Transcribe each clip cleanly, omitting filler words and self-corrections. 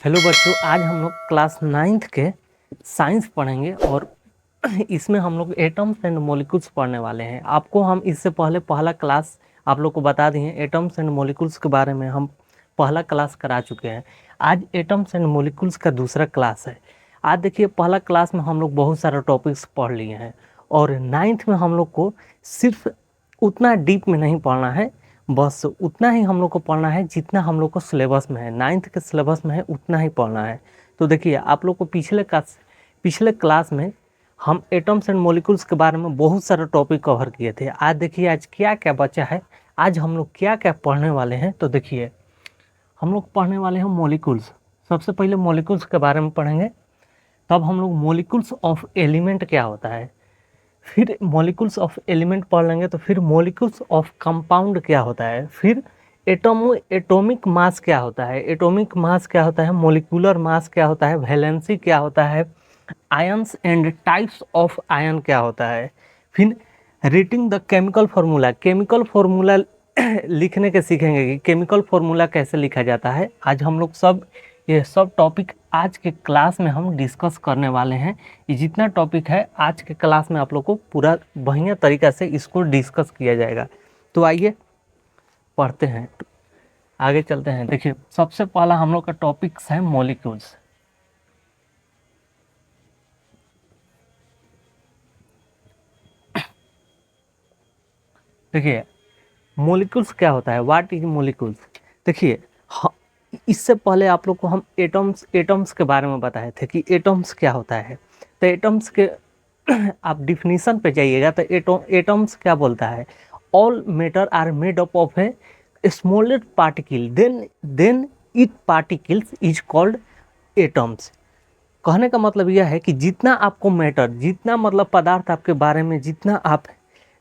Hello बच्चों, आज हम लोग क्लास 9th के साइंस पढ़ेंगे और इसमें हम लोग एटम्स एंड मॉलिक्यूल्स पढ़ने वाले हैं। आपको हम इससे पहले पहला क्लास आप लोग को बता दिए, एटम्स एंड मॉलिक्यूल्स के बारे में हम पहला क्लास करा चुके हैं। आज एटम्स एंड मॉलिक्यूल्स का दूसरा क्लास है। आज देखिए, पहला क्लास में हम लोग बहुत सारे टॉपिक्स पढ़ लिए हैं और 9th में हम लोग को सिर्फ उतना डीप में नहीं पढ़ना है, बस उतना ही हम लोग को पढ़ना है जितना हम लोग को सिलेबस में है, 9th के सिलेबस में है उतना ही पढ़ना है। तो देखिए, आप लोग को पिछले क्लास में हम एटम्स एंड मॉलिक्यूल्स के बारे में बहुत सारे टॉपिक कवर किए थे। आज देखिए, आज क्या क्या बचा है, आज हम लोग क्या क्या पढ़ने वाले हैं। तो देखिए, हम लोग पढ़ने वाले हैं मॉलिक्यूल्स। सबसे पहले मॉलिक्यूल्स के बारे में पढ़ेंगे, तब हम लोग मॉलिक्यूल्स ऑफ एलिमेंट क्या होता है, फिर मॉलिक्यूल्स ऑफ एलिमेंट पढ़ लेंगे तो फिर मॉलिक्यूल्स ऑफ कंपाउंड क्या होता है, फिर एटॉमिक मास क्या होता है, एटॉमिक मास क्या होता है, मॉलिक्यूलर मास क्या होता है, वैलेंसी क्या होता है, ions and types of ion क्या होता है, फिर rating the chemical formula, chemical formula लिखने के सीखेंगे कि केमिकल फार्मूला कैसे लिखा जाता है। आज हम लोग ये सब टॉपिक आज के क्लास में हम डिस्कस करने वाले हैं। ये जितना टॉपिक है आज के क्लास में आप लोग को पूरा बढ़िया तरीका से इसको डिस्कस किया जाएगा। तो आइए पढ़ते हैं, आगे चलते हैं। देखिए, सबसे पहला हम लोग का टॉपिक्स है मॉलिक्यूल्स। देखिए, मॉलिक्यूल्स क्या होता है, व्हाट इज मॉलिक्यूल्स। देखिए, इससे पहले आप लोग को हम एटम्स के बारे में बताए थे कि एटम्स क्या होता है। तो एटम्स के आप डिफिनीशन पे जाइएगा तो एटम्स क्या बोलता है, all matter are made up of a smallest particle then it particles is called atoms. कहने का मतलब यह है कि जितना आपको मैटर, जितना मतलब पदार्थ आपके बारे में जितना आप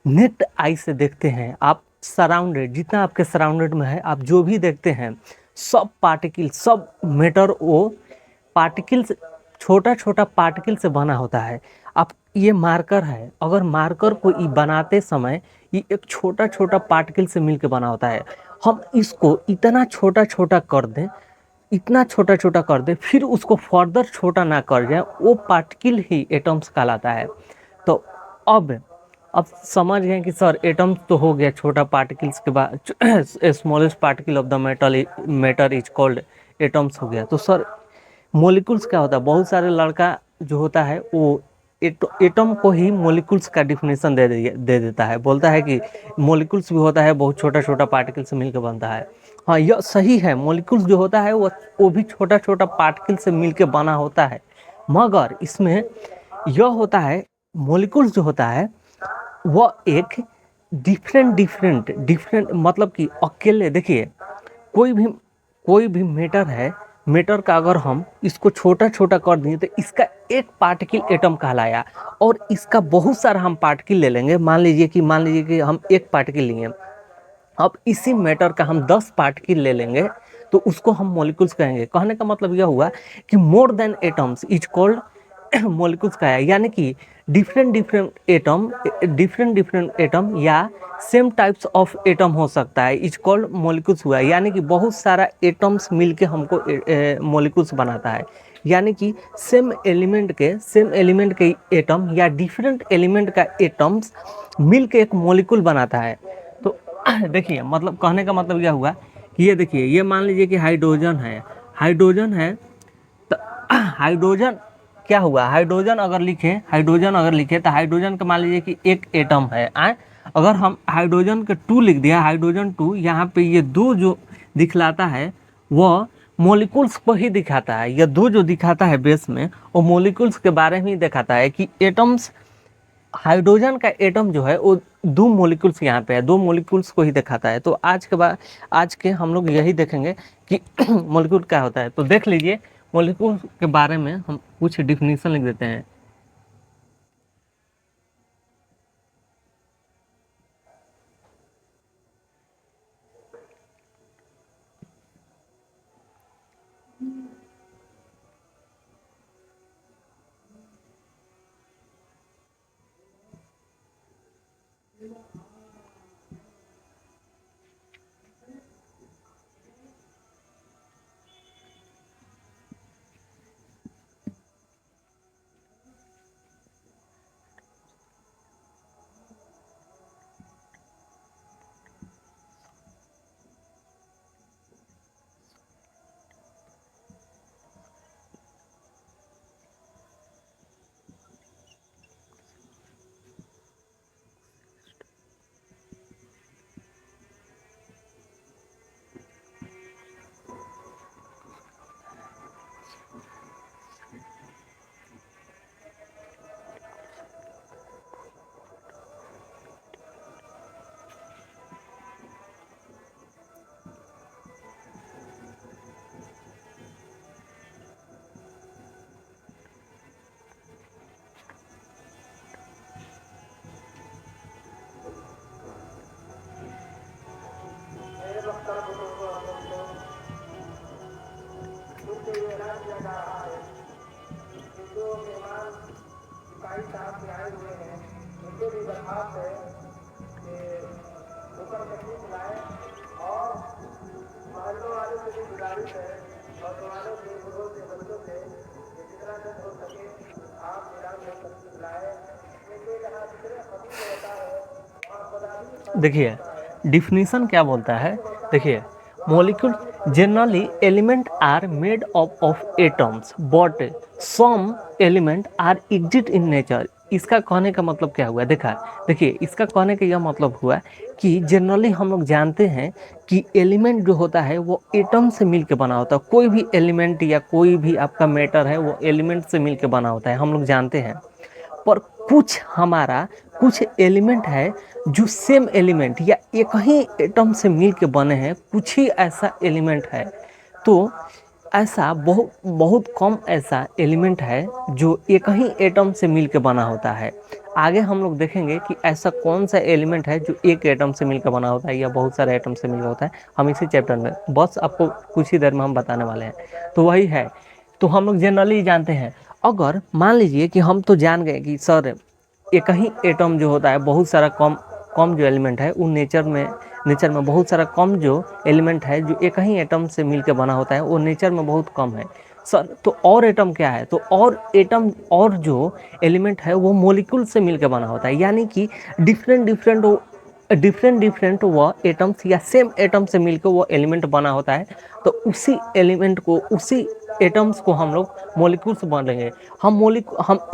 नेट आई से देखते हैं, आप सराउंडेड, जितना आपके सराउंडेड में है, आप जो भी देखते हैं, सब पार्टिकल, सब मैटर वो पार्टिकल्स, छोटा छोटा पार्टिकल से बना होता है। अब ये मार्कर है, अगर मार्कर को बनाते समय ये एक छोटा छोटा पार्टिकल से मिलकर बना होता है। हम इसको इतना छोटा छोटा कर दें, इतना छोटा छोटा कर दे, फिर उसको फर्दर छोटा ना कर जाए, वो पार्टिकल ही एटम्स कहलाता है। तो अब समझ गए कि सर एटम्स तो हो गया छोटा पार्टिकल्स के बाद, smallest particle of the matter is called atoms हो गया। तो सर मॉलिक्यूल्स क्या होता है, बहुत सारे लड़का जो होता है वो एटम को ही मॉलिक्यूल्स का डिफिनेशन दे देता है, बोलता है कि मॉलिक्यूल्स भी होता है बहुत छोटा छोटा पार्टिकल से मिलकर बनता है। हाँ, यह सही है, मॉलिक्यूल्स जो होता है वो भी छोटा छोटा पार्टिकल से मिलकर बना होता है, मगर इसमें यह होता है, मॉलिक्यूल्स जो होता है वह एक डिफरेंट मतलब कि अकेले, देखिए कोई भी कोई भी मैटर है, मैटर का अगर हम इसको छोटा छोटा कर दिए तो इसका एक पार्टिकल एटम कहलाया, और इसका बहुत सारा हम पार्टिकल ले लेंगे, मान लीजिए कि हम एक पार्टिकल लिए, अब इसी मैटर का हम 10 पार्टिकल ले लेंगे तो उसको हम मॉलिक्यूल्स कहेंगे। कहने का मतलब यह हुआ कि more than atoms is called molecules का है, यानी कि डिफरेंट डिफरेंट एटम या सेम टाइप्स ऑफ एटम हो सकता है, इज कॉल्ड मॉलिक्यूल्स हुआ, यानी कि बहुत सारा एटम्स मिलके हमको मॉलिक्यूल्स बनाता है। यानी कि सेम एलिमेंट के एटम या डिफरेंट एलिमेंट का एटम्स मिलके एक मॉलिक्यूल बनाता है। तो देखिए, मतलब कहने का मतलब यह हुआ कि ये देखिए, ये मान लीजिए कि हाइड्रोजन है तो हाइड्रोजन क्या हुआ, हाइड्रोजन अगर लिखे तो हाइड्रोजन का मान लीजिए कि एक एटम है अगर हम हाइड्रोजन के 2 लिख दिया, हाइड्रोजन 2, यहाँ पे ये 2 जो दिखलाता है वह मॉलिक्यूल्स को ही दिखाता है। यह 2 जो दिखाता है बेस में, वो मॉलिक्यूल्स के बारे में ही दिखाता है कि एटम्स, हाइड्रोजन का एटम जो है वो 2 मॉलिक्यूल्स यहाँ पे है, 2 मॉलिक्यूल्स को ही दिखाता है। तो आज के हम लोग यही देखेंगे कि मॉलिक्यूल क्या होता है। तो देख लीजिए, मॉलिक्यूल के बारे में हम कुछ डिफिनीशन लिख देते हैं। देखिए डिफिनीशन क्या बोलता है, देखिए molecule generally element are made of atoms but some element are exist in nature. इसका कहने का मतलब क्या हुआ, देखिए इसका कहने का यह मतलब हुआ कि जनरली हम लोग जानते हैं कि एलिमेंट जो होता है वो एटम से मिलकर बना होता है। कोई भी एलिमेंट या कोई भी आपका मैटर है वो एलिमेंट से मिलकर बना होता है, हम लोग जानते हैं। पर कुछ एलिमेंट है जो सेम एलिमेंट या एक ही एटम से मिल के बने हैं, कुछ ही ऐसा एलिमेंट है। तो ऐसा बहुत बहुत कम ऐसा एलिमेंट है जो एक ही एटम से मिल के बना होता है। आगे हम लोग देखेंगे कि ऐसा कौन सा एलिमेंट है जो एक एटम से मिलकर बना होता है या बहुत सारे एटम से मिलकर होता है, हम इसी चैप्टर में बस आपको कुछ ही देर में हम बताने वाले हैं। तो वही है, तो हम लोग जनरली जानते हैं। अगर मान लीजिए कि हम तो जान गए कि सर एक ही एटम जो होता है, बहुत सारा कम कम जो एलिमेंट है वो नेचर में बहुत सारा कम जो एलिमेंट है जो एक ही एटम से मिलकर बना होता है वो नेचर में बहुत कम है। सर तो और एटम क्या है, तो और एटम और जो एलिमेंट है वो मॉलिक्यूल से मिलकर बना होता है, यानी कि डिफरेंट वो एटम्स या सेम एटम से मिलकर वो एलिमेंट बना होता है। तो उसी एलिमेंट को, उसी एटम्स को हम लोग मॉलिक्यूल्स बोलेंगे। हम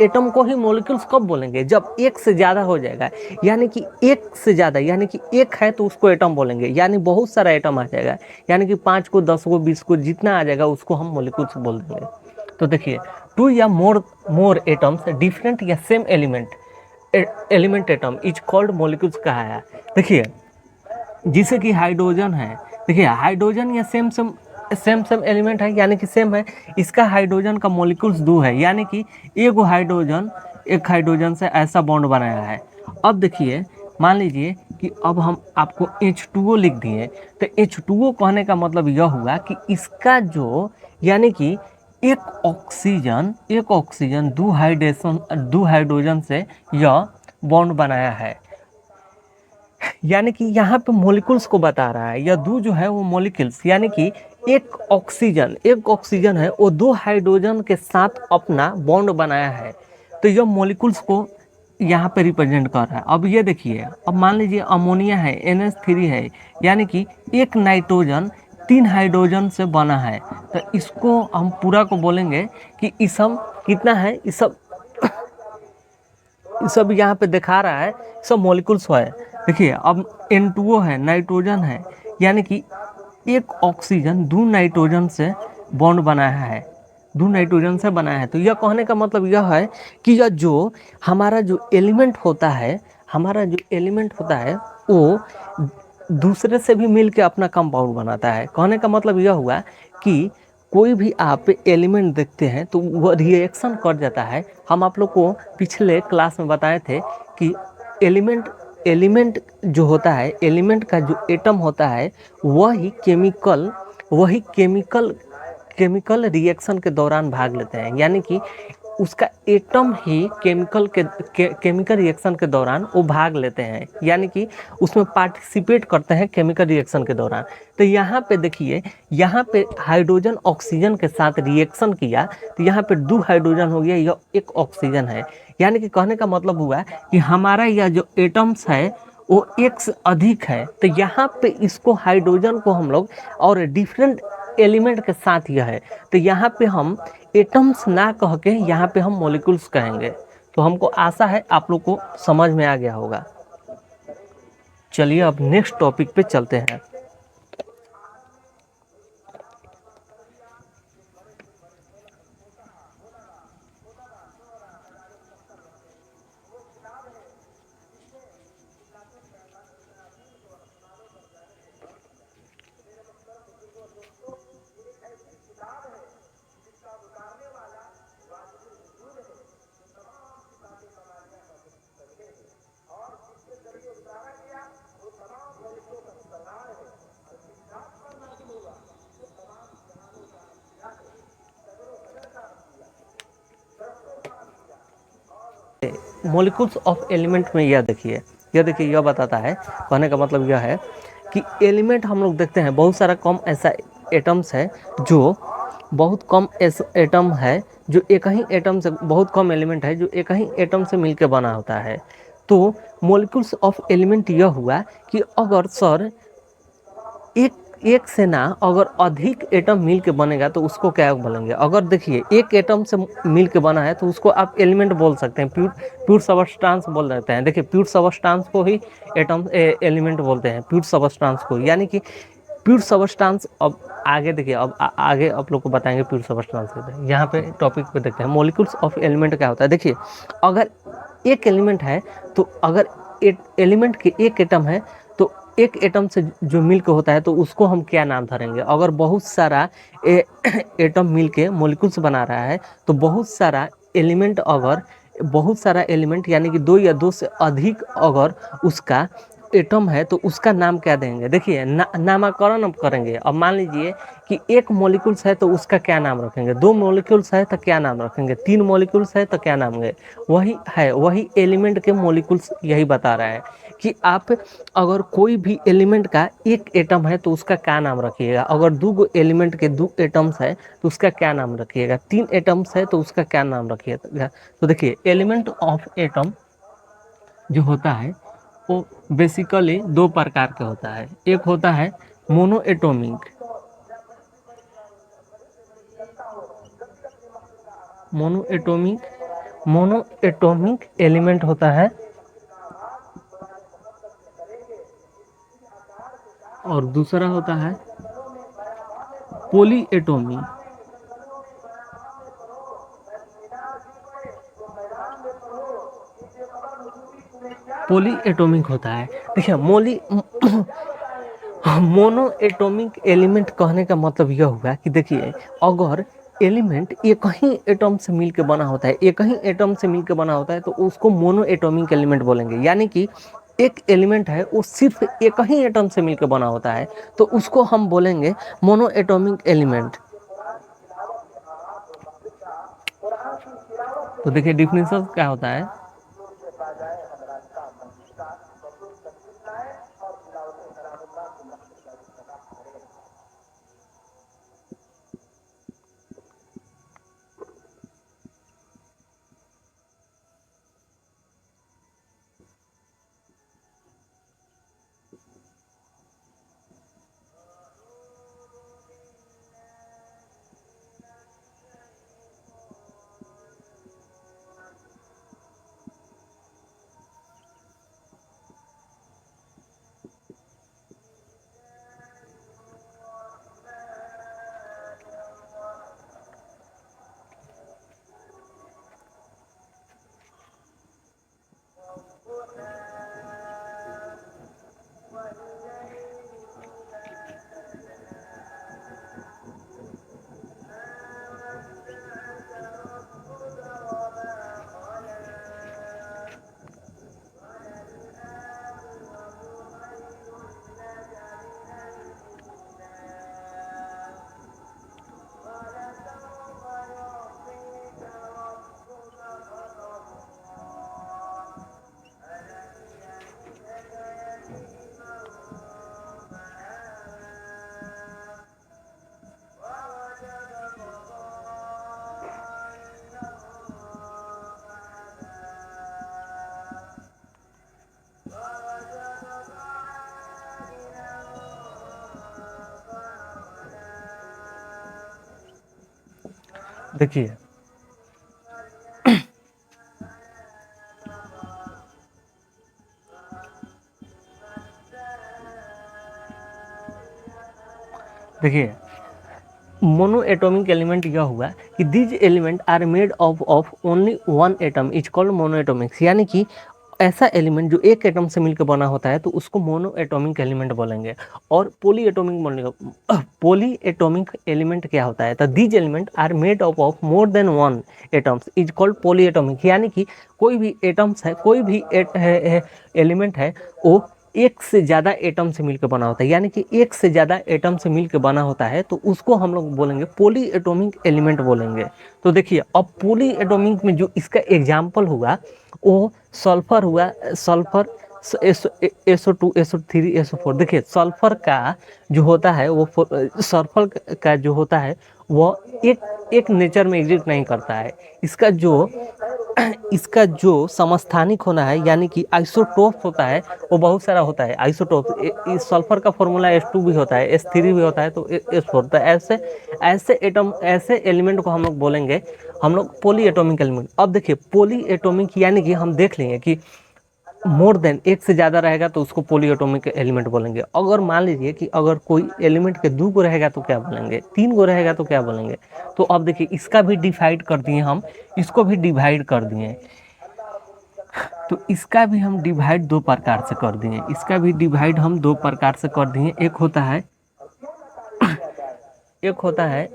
एटम को ही मॉलिक्यूल्स कब बोलेंगे, जब एक से ज़्यादा हो जाएगा, यानी कि एक से ज़्यादा, यानी कि एक है तो उसको एटम बोलेंगे, यानी बहुत सारा एटम आ जाएगा, यानी कि 5 को 10 को 20 को जितना आ जाएगा उसको हम मॉलिक्यूल्स बोल देंगे। तो देखिए टू या मोर एटम्स डिफरेंट या same element atom is called molecules कहा है। देखिए जिसे कि हाइड्रोजन है, देखिए हाइड्रोजन या सेम एलिमेंट है, यानी कि सेम है, इसका हाइड्रोजन का मॉलिक्यूल्स 2 है, यानी कि एक हाइड्रोजन से ऐसा बॉन्ड बनाया है। अब देखिए मान लीजिए कि अब हम आपको H2O लिख दिए, तो H2O कहने का मतलब यह हुआ कि इसका जो, यानी कि एक ऑक्सीजन दो हाइड्रोजन से यह बॉन्ड बनाया है, यानी कि यहाँ पे मॉलिक्यूल्स को बता रहा है। यह दो जो है वो मॉलिक्यूल्स, यानी कि एक ऑक्सीजन है वो 2 हाइड्रोजन के साथ अपना बॉन्ड बनाया है, तो यह मॉलिक्यूल्स को यहाँ पे रिप्रेजेंट कर रहा है। अब ये देखिए, अब मान लीजिए अमोनिया है, NH3 है, यानी कि एक नाइट्रोजन 3 हाइड्रोजन से बना है, तो इसको हम पूरा को बोलेंगे कि इसम कितना है, इस सब यहाँ पे दिखा रहा है, सब मॉलिक्यूल्स है। देखिए अब N2O है, नाइट्रोजन है, यानी कि एक ऑक्सीजन 2 नाइट्रोजन से बॉन्ड बनाया है, 2 नाइट्रोजन से बनाया है। तो यह कहने का मतलब यह है कि यह जो हमारा जो एलिमेंट होता है वो दूसरे से भी मिलकर अपना कंपाउंड बनाता है। कहने का मतलब यह हुआ कि कोई भी आप एलिमेंट देखते हैं तो वह रिएक्शन कर जाता है। हम आप लोग को पिछले क्लास में बताए थे कि एलिमेंट जो होता है, एलिमेंट का जो एटम होता है वही केमिकल रिएक्शन के दौरान भाग लेते हैं, यानी कि उसका एटम ही केमिकल रिएक्शन के दौरान वो भाग लेते हैं, यानी कि उसमें पार्टिसिपेट करते हैं केमिकल रिएक्शन के दौरान। तो यहाँ पे देखिए, यहाँ पे हाइड्रोजन ऑक्सीजन के साथ रिएक्शन किया तो यहाँ पे 2 हाइड्रोजन हो गया, यह एक ऑक्सीजन है, यानी कि कहने का मतलब हुआ कि हमारा यह जो एटम्स है वो एक से अधिक है। तो यहाँ पे इसको हाइड्रोजन को हम लोग और डिफरेंट एलिमेंट के साथ यह है, तो यहाँ पे हम एटम्स ना कह के यहाँ पे हम मॉलिक्यूल्स कहेंगे। तो हमको आशा है आप लोग को समझ में आ गया होगा। चलिए अब नेक्स्ट टॉपिक पे चलते हैं। मॉलिक्यूल्स ऑफ एलिमेंट में यह देखिए यह बताता है, कहने का मतलब यह है कि एलिमेंट हम लोग देखते हैं बहुत सारा कम ऐसा एटम्स है जो बहुत कम एटम है जो एक ही एटम से, बहुत कम एलिमेंट है जो एक ही एटम से मिलकर बना होता है। तो मॉलिक्यूल्स ऑफ एलिमेंट यह हुआ कि अगर सर एक एक से ना अगर अधिक एटम मिल के बनेगा तो उसको क्या बोलेंगे। अगर देखिए एक एटम से मिल के बना है तो उसको आप एलिमेंट बोल सकते हैं, प्योर प्योर सबस्टांस बोल देते हैं। देखिए प्योर सबस्टांस को ही एटम एलिमेंट बोलते हैं, प्योर सबस्टांस को। यानी कि प्योर सबस्टांस, अब आगे देखिए, अब आगे आप लोग को बताएंगे प्योर सबस्टांस कहते हैं। यहाँ पे टॉपिक पे देखते हैं मॉलिक्यूल्स ऑफ एलिमेंट क्या होता है। देखिए अगर एक एलिमेंट है तो अगर एलिमेंट के एक एटम है तो एक एटम से जो मिलकर होता है तो उसको हम क्या नाम धरेंगे। अगर बहुत सारा एटम मिलके मॉलिक्यूल्स बना रहा है तो बहुत सारा एलिमेंट, अगर बहुत सारा एलिमेंट यानी कि दो या दो से अधिक अगर उसका एटम है तो उसका नाम क्या देंगे। देखिए नामकरण अब करेंगे। अब मान लीजिए कि एक मॉलिक्यूल्स है तो उसका क्या नाम रखेंगे, दो मॉलिक्यूल्स है तो क्या नाम रखेंगे, तीन मॉलिक्यूल्स है तो क्या नाम है। वही है, वही एलिमेंट के मॉलिक्यूल्स यही बता रहा है कि आप अगर कोई भी एलिमेंट का एक एटम है तो उसका क्या नाम रखिएगा। अगर दो एलिमेंट के दो एटम्स है तो उसका क्या नाम रखिएगा, तीन एटम्स है तो उसका क्या नाम रखिएगा। तो देखिए एलिमेंट ऑफ एटम जो होता है वो बेसिकली दो प्रकार के होता है। एक होता है mono atomic, mono atomic mono atomic element होता है, और दूसरा होता है पॉली एटॉमिक। पॉली एटॉमिक होता है। देखिए मोनो एटॉमिक एलिमेंट कहने का मतलब यह हुआ कि देखिए अगर एलिमेंट एक ही एटम से मिलकर बना होता है, एक ही एटम से मिलकर बना होता है तो उसको मोनो एटॉमिक एलिमेंट बोलेंगे। यानी कि एक एलिमेंट है वो सिर्फ एक ही एटम से मिलकर बना होता है तो उसको हम बोलेंगे मोनो एटॉमिक एलिमेंट। तो देखिए डिफिनेशन क्या होता है। देखिए देखिए मोनो एटॉमिक एलिमेंट यह हुआ कि these element are made of only one atom is called mono atomics. यानी कि ऐसा एलिमेंट जो एक एटम से मिलकर बना होता है तो उसको मोनो एटॉमिक एलिमेंट बोलेंगे। और पॉली एटॉमिक बोलेंगे। पॉली एटॉमिक एलिमेंट क्या होता है, तो these element are made of more than one atoms is called poly atomic. यानी कि कोई भी एटम्स है, कोई भी एलिमेंट है वो एक से ज़्यादा एटम से मिलकर बना होता है। यानी कि एक से ज़्यादा एटम से मिलकर बना होता है तो उसको हम लोग बोलेंगे पॉली एटॉमिक एलिमेंट बोलेंगे। तो देखिए अब पॉली एटॉमिक में जो इसका एग्जाम्पल हुआ वो सल्फर हुआ। Sulphur SO2 SO3 SO4। देखिए सल्फर का जो होता है वो सल्फर का जो होता है वह एक नेचर में एग्जिस्ट नहीं करता है। इसका जो समस्थानिक होना है यानी कि आइसोटोप होता है वो बहुत सारा होता है। आइसोटोप इस सल्फर का फॉर्मूला H2 भी होता है, H3 भी होता है, तो S4 होता है। ऐसे एलिमेंट को हम लोग बोलेंगे हम लोग पॉली एटॉमिक एलिमेंट। अब देखिए पॉली एटॉमिक यानी कि हम देख लेंगे कि मोर देन एक से ज़्यादा रहेगा तो उसको पॉली एटॉमिक एलिमेंट बोलेंगे। अगर मान लीजिए कि अगर कोई एलिमेंट के 2 गो रहेगा तो क्या बोलेंगे, 3 गो रहेगा तो क्या बोलेंगे। तो अब देखिए इसका भी डिवाइड कर दिए हम, इसको भी डिवाइड कर दिए, तो इसका भी हम डिवाइड 2 प्रकार से कर दिए, इसका भी डिवाइड हम 2 प्रकार से कर दिए। एक होता है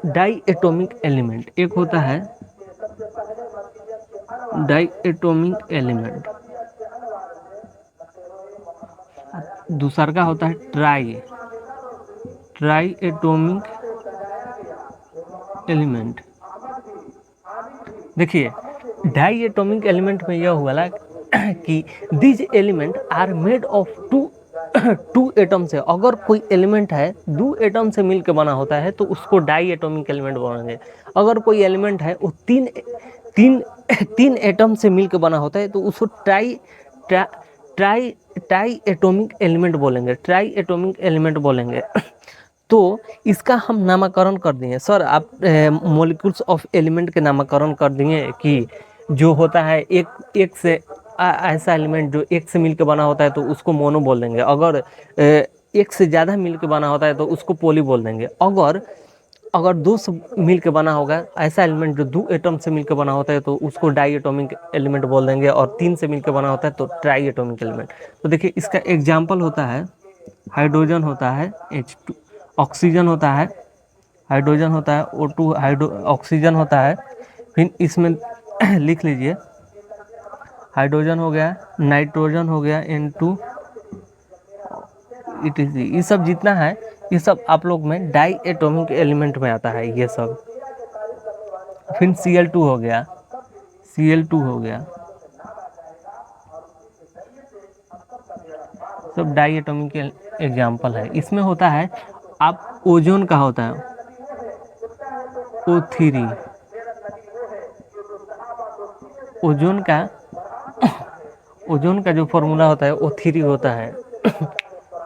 डाई एटॉमिक एलिमेंट, एक होता है डाई एटॉमिक एलिमेंट, दूसरा का होता है ट्राई एटॉमिक एलिमेंट। देखिए डाई एटॉमिक एलिमेंट में यह हुआ कि these element are made of two atom से। अगर कोई एलिमेंट है 2 एटम से मिलकर बना होता है तो उसको डाई एटॉमिक एलिमेंट बोलेंगे। अगर कोई एलिमेंट है वो तीन एटम से मिलकर बना होता है तो उसको ट्राई एटॉमिक एलिमेंट बोलेंगे। तो इसका हम नामकरण कर दिए सर, आप मॉलिक्यूल्स ऑफ एलिमेंट के नामकरण कर दिए कि जो होता है एक से ऐसा एलिमेंट जो एक से मिलकर बना होता है तो उसको मोनो बोल देंगे। अगर एक से ज़्यादा मिलकर बना होता है तो उसको पॉली बोल देंगे। अगर 2 से मिलकर बना होगा ऐसा एलिमेंट जो 2 एटम से मिलकर बना होता है तो उसको डाई एटॉमिक एलिमेंट बोल देंगे, और 3 से मिलकर बना होता है तो ट्राई एटॉमिक एलिमेंट। तो देखिए इसका एग्जाम्पल होता है हाइड्रोजन होता है H2, ऑक्सीजन होता है, हाइड्रोजन होता है O2, ऑक्सीजन होता है। फिर इसमें लिख लीजिए हाइड्रोजन हो गया, नाइट्रोजन हो गया N2, etc। ये सब जितना है ये सब आप लोग में डाई एटॉमिक एलिमेंट में आता है ये सब। फिर Cl2 हो गया, सब डाई एटॉमिक एग्जाम्पल है। इसमें होता है आप ओजोन का होता है O3, ओजोन का जो फॉर्मूला होता है O3 होता है।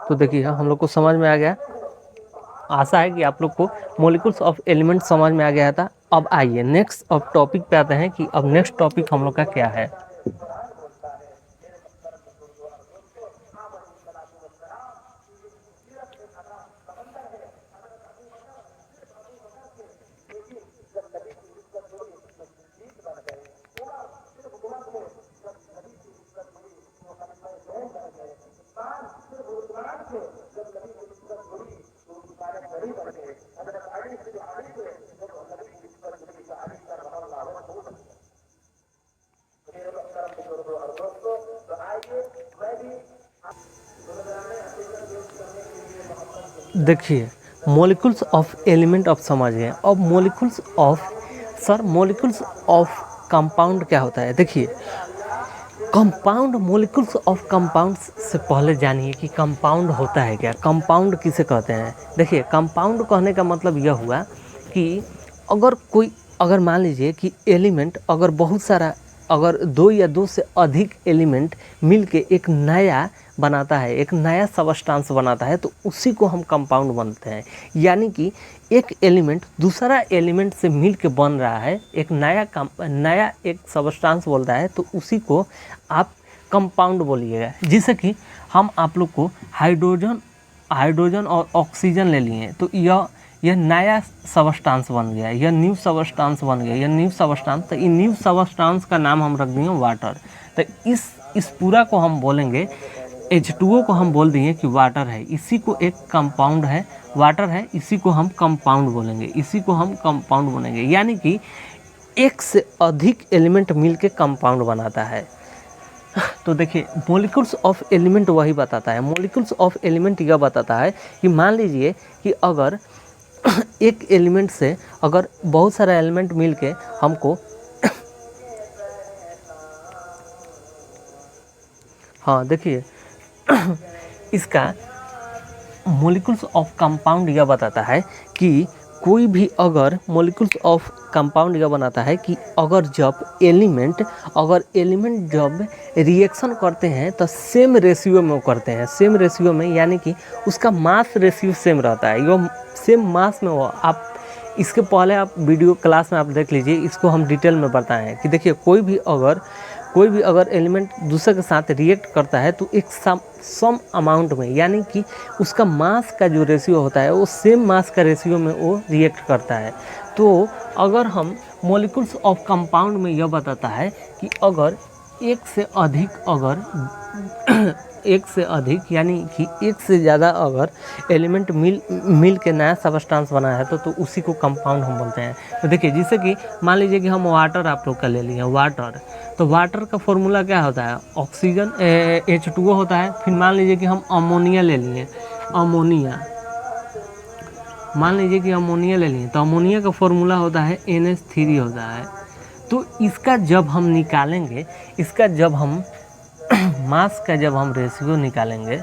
तो देखिए हम लोग को समझ में आ गया, आशा है कि आप लोग को मॉलिक्यूल्स ऑफ एलिमेंट समझ में आ गया था। अब आइए नेक्स्ट अब टॉपिक पे आते हैं कि अब नेक्स्ट टॉपिक हम लोग का क्या है। देखिए मॉलिक्यूल्स ऑफ एलिमेंट अब समझ गए। अब मॉलिक्यूल्स ऑफ कंपाउंड क्या होता है। देखिए कंपाउंड, मॉलिक्यूल्स ऑफ कंपाउंड से पहले जानिए कि कंपाउंड होता है क्या, कंपाउंड किसे कहते हैं। देखिए कंपाउंड कहने का मतलब यह हुआ कि अगर मान लीजिए कि एलिमेंट अगर बहुत सारा, अगर 2 या 2 से अधिक एलिमेंट मिलके एक नया बनाता है, एक नया सबस्टांस बनाता है, तो उसी को हम कंपाउंड बनते हैं। यानी कि एक एलिमेंट दूसरा एलिमेंट से मिलके बन रहा है, एक नया एक सबस्टांस बोलता है, तो उसी को आप कंपाउंड बोलिएगा। जैसे कि हम आप लोग को हाइड्रोजन और ऑक्सीजन ले लिए तो यह नया सबस्टांस बन गया, यह न्यू सबस्टांस बन गया, यह न्यू सबस्टांस। तो इन न्यू सबस्टांस का नाम हम रख दिए वाटर। तो इस पूरा को हम बोलेंगे H2O को हम बोल दिए कि वाटर है, इसी को एक कंपाउंड है, वाटर है, इसी को हम कंपाउंड बोलेंगे, यानी कि एक से अधिक एलिमेंट मिलके कंपाउंड बनाता है। तो देखिए मॉलिक्यूल्स ऑफ एलिमेंट वही बताता है। मॉलिक्यूल्स ऑफ एलिमेंट यह बताता है कि मान लीजिए कि अगर एक एलिमेंट से अगर बहुत सारा एलिमेंट मिलके हमको हाँ देखिए इसका मॉलिक्यूल्स ऑफ कंपाउंड यह बताता है कि कोई भी अगर मॉलिक्यूल्स ऑफ कंपाउंड यह बनाता है कि अगर एलिमेंट जब रिएक्शन करते हैं तो सेम रेशियो में वो करते हैं, सेम रेशियो में, यानी कि उसका मास रेशियो सेम रहता है, यो सेम मास में हो। आप इसके पहले आप वीडियो क्लास में आप देख लीजिए, इसको हम डिटेल में बताए हैं कि देखिए कोई भी अगर एलिमेंट दूसरे के साथ रिएक्ट करता है तो एक सम अमाउंट में, यानी कि उसका मास का जो रेशियो होता है वो सेम मास का रेशियो में वो रिएक्ट करता है। तो अगर हम मॉलिक्यूल्स ऑफ कंपाउंड में यह बताता है कि अगर एक से अधिक यानी कि एक से ज़्यादा अगर एलिमेंट मिल के नया सबस्टांस बना है तो उसी को कंपाउंड हम बोलते हैं। तो देखिए, जैसे कि मान लीजिए कि हम वाटर आप लोग का ले लिए वाटर, तो वाटर का फॉर्मूला क्या होता है, ऑक्सीजन H2O होता है। फिर मान लीजिए कि हम अमोनिया ले लिए, मान लीजिए कि अमोनिया ले लिए, तो अमोनिया का फॉर्मूला होता है NH3 होता है। तो इसका जब हम निकालेंगे, मास का जब हम रेशियो निकालेंगे,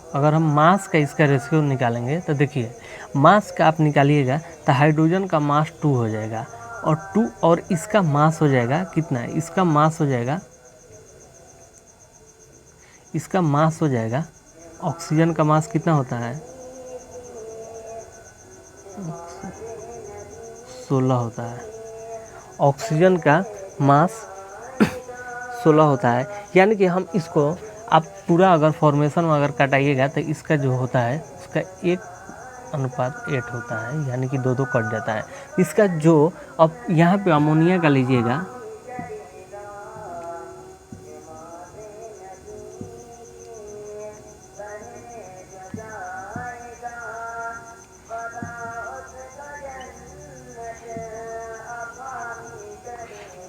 अगर हम मास का इसका रेशियो निकालेंगे तो देखिए, मास का आप निकालिएगा तो हाइड्रोजन का मास 2 हो जाएगा, और इसका मास हो जाएगा कितना, इसका मास हो जाएगा ऑक्सीजन का मास कितना होता है, 16 होता है। ऑक्सीजन का मास 16 होता है, यानी कि हम इसको आप पूरा अगर फॉर्मेशन में अगर कटाइएगा तो इसका जो होता है उसका 1:8 होता है, यानी कि 2 कट जाता है इसका। जो अब यहाँ पे अमोनिया का लीजिएगा,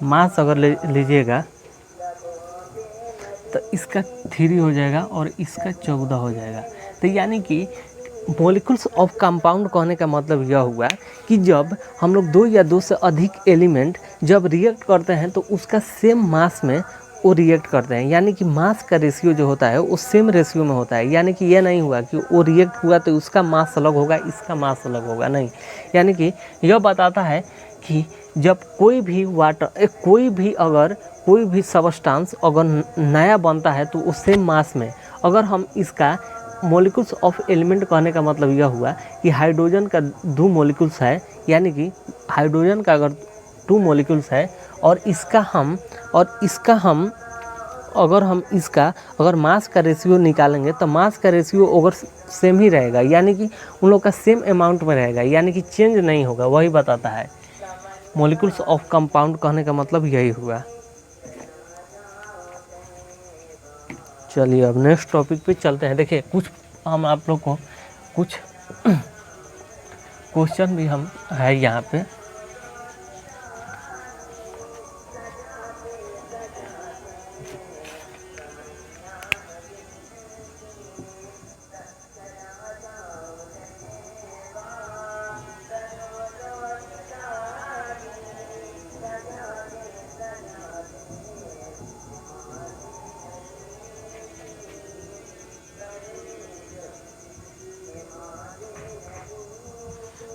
मास अगर लीजिएगा तो इसका 3 हो जाएगा और इसका 14 हो जाएगा। तो यानी कि मॉलिक्यूल्स ऑफ कंपाउंड कहने का मतलब यह हुआ कि जब हम लोग 2 या 2 से अधिक एलिमेंट जब रिएक्ट करते हैं तो उसका सेम मास में वो रिएक्ट करते हैं, यानी कि मास का रेशियो जो होता है वो सेम रेशियो में होता है। यानी कि यह नहीं हुआ कि वो रिएक्ट हुआ तो उसका मास अलग होगा, इसका मास अलग होगा, नहीं। यानी कि यह बताता है कि जब कोई भी सबस्टांस अगर नया बनता है तो उस सेम मास में, अगर हम इसका मॉलिक्यूल्स ऑफ एलिमेंट कहने का मतलब यह हुआ कि हाइड्रोजन का 2 मॉलिक्यूल्स है, यानी कि हाइड्रोजन का अगर 2 मॉलिक्यूल्स है और इसका अगर मास का रेशियो निकालेंगे तो मास का रेशियो अगर सेम ही रहेगा, यानी कि उन लोग का सेम अमाउंट में रहेगा, यानी कि चेंज नहीं होगा। वही बताता है मॉलिक्यूल्स ऑफ कंपाउंड कहने का मतलब यही हुआ। चलिए अब नेक्स्ट टॉपिक पे चलते हैं। देखिए, कुछ हम आप लोग को कुछ क्वेश्चन भी हम है यहाँ पे।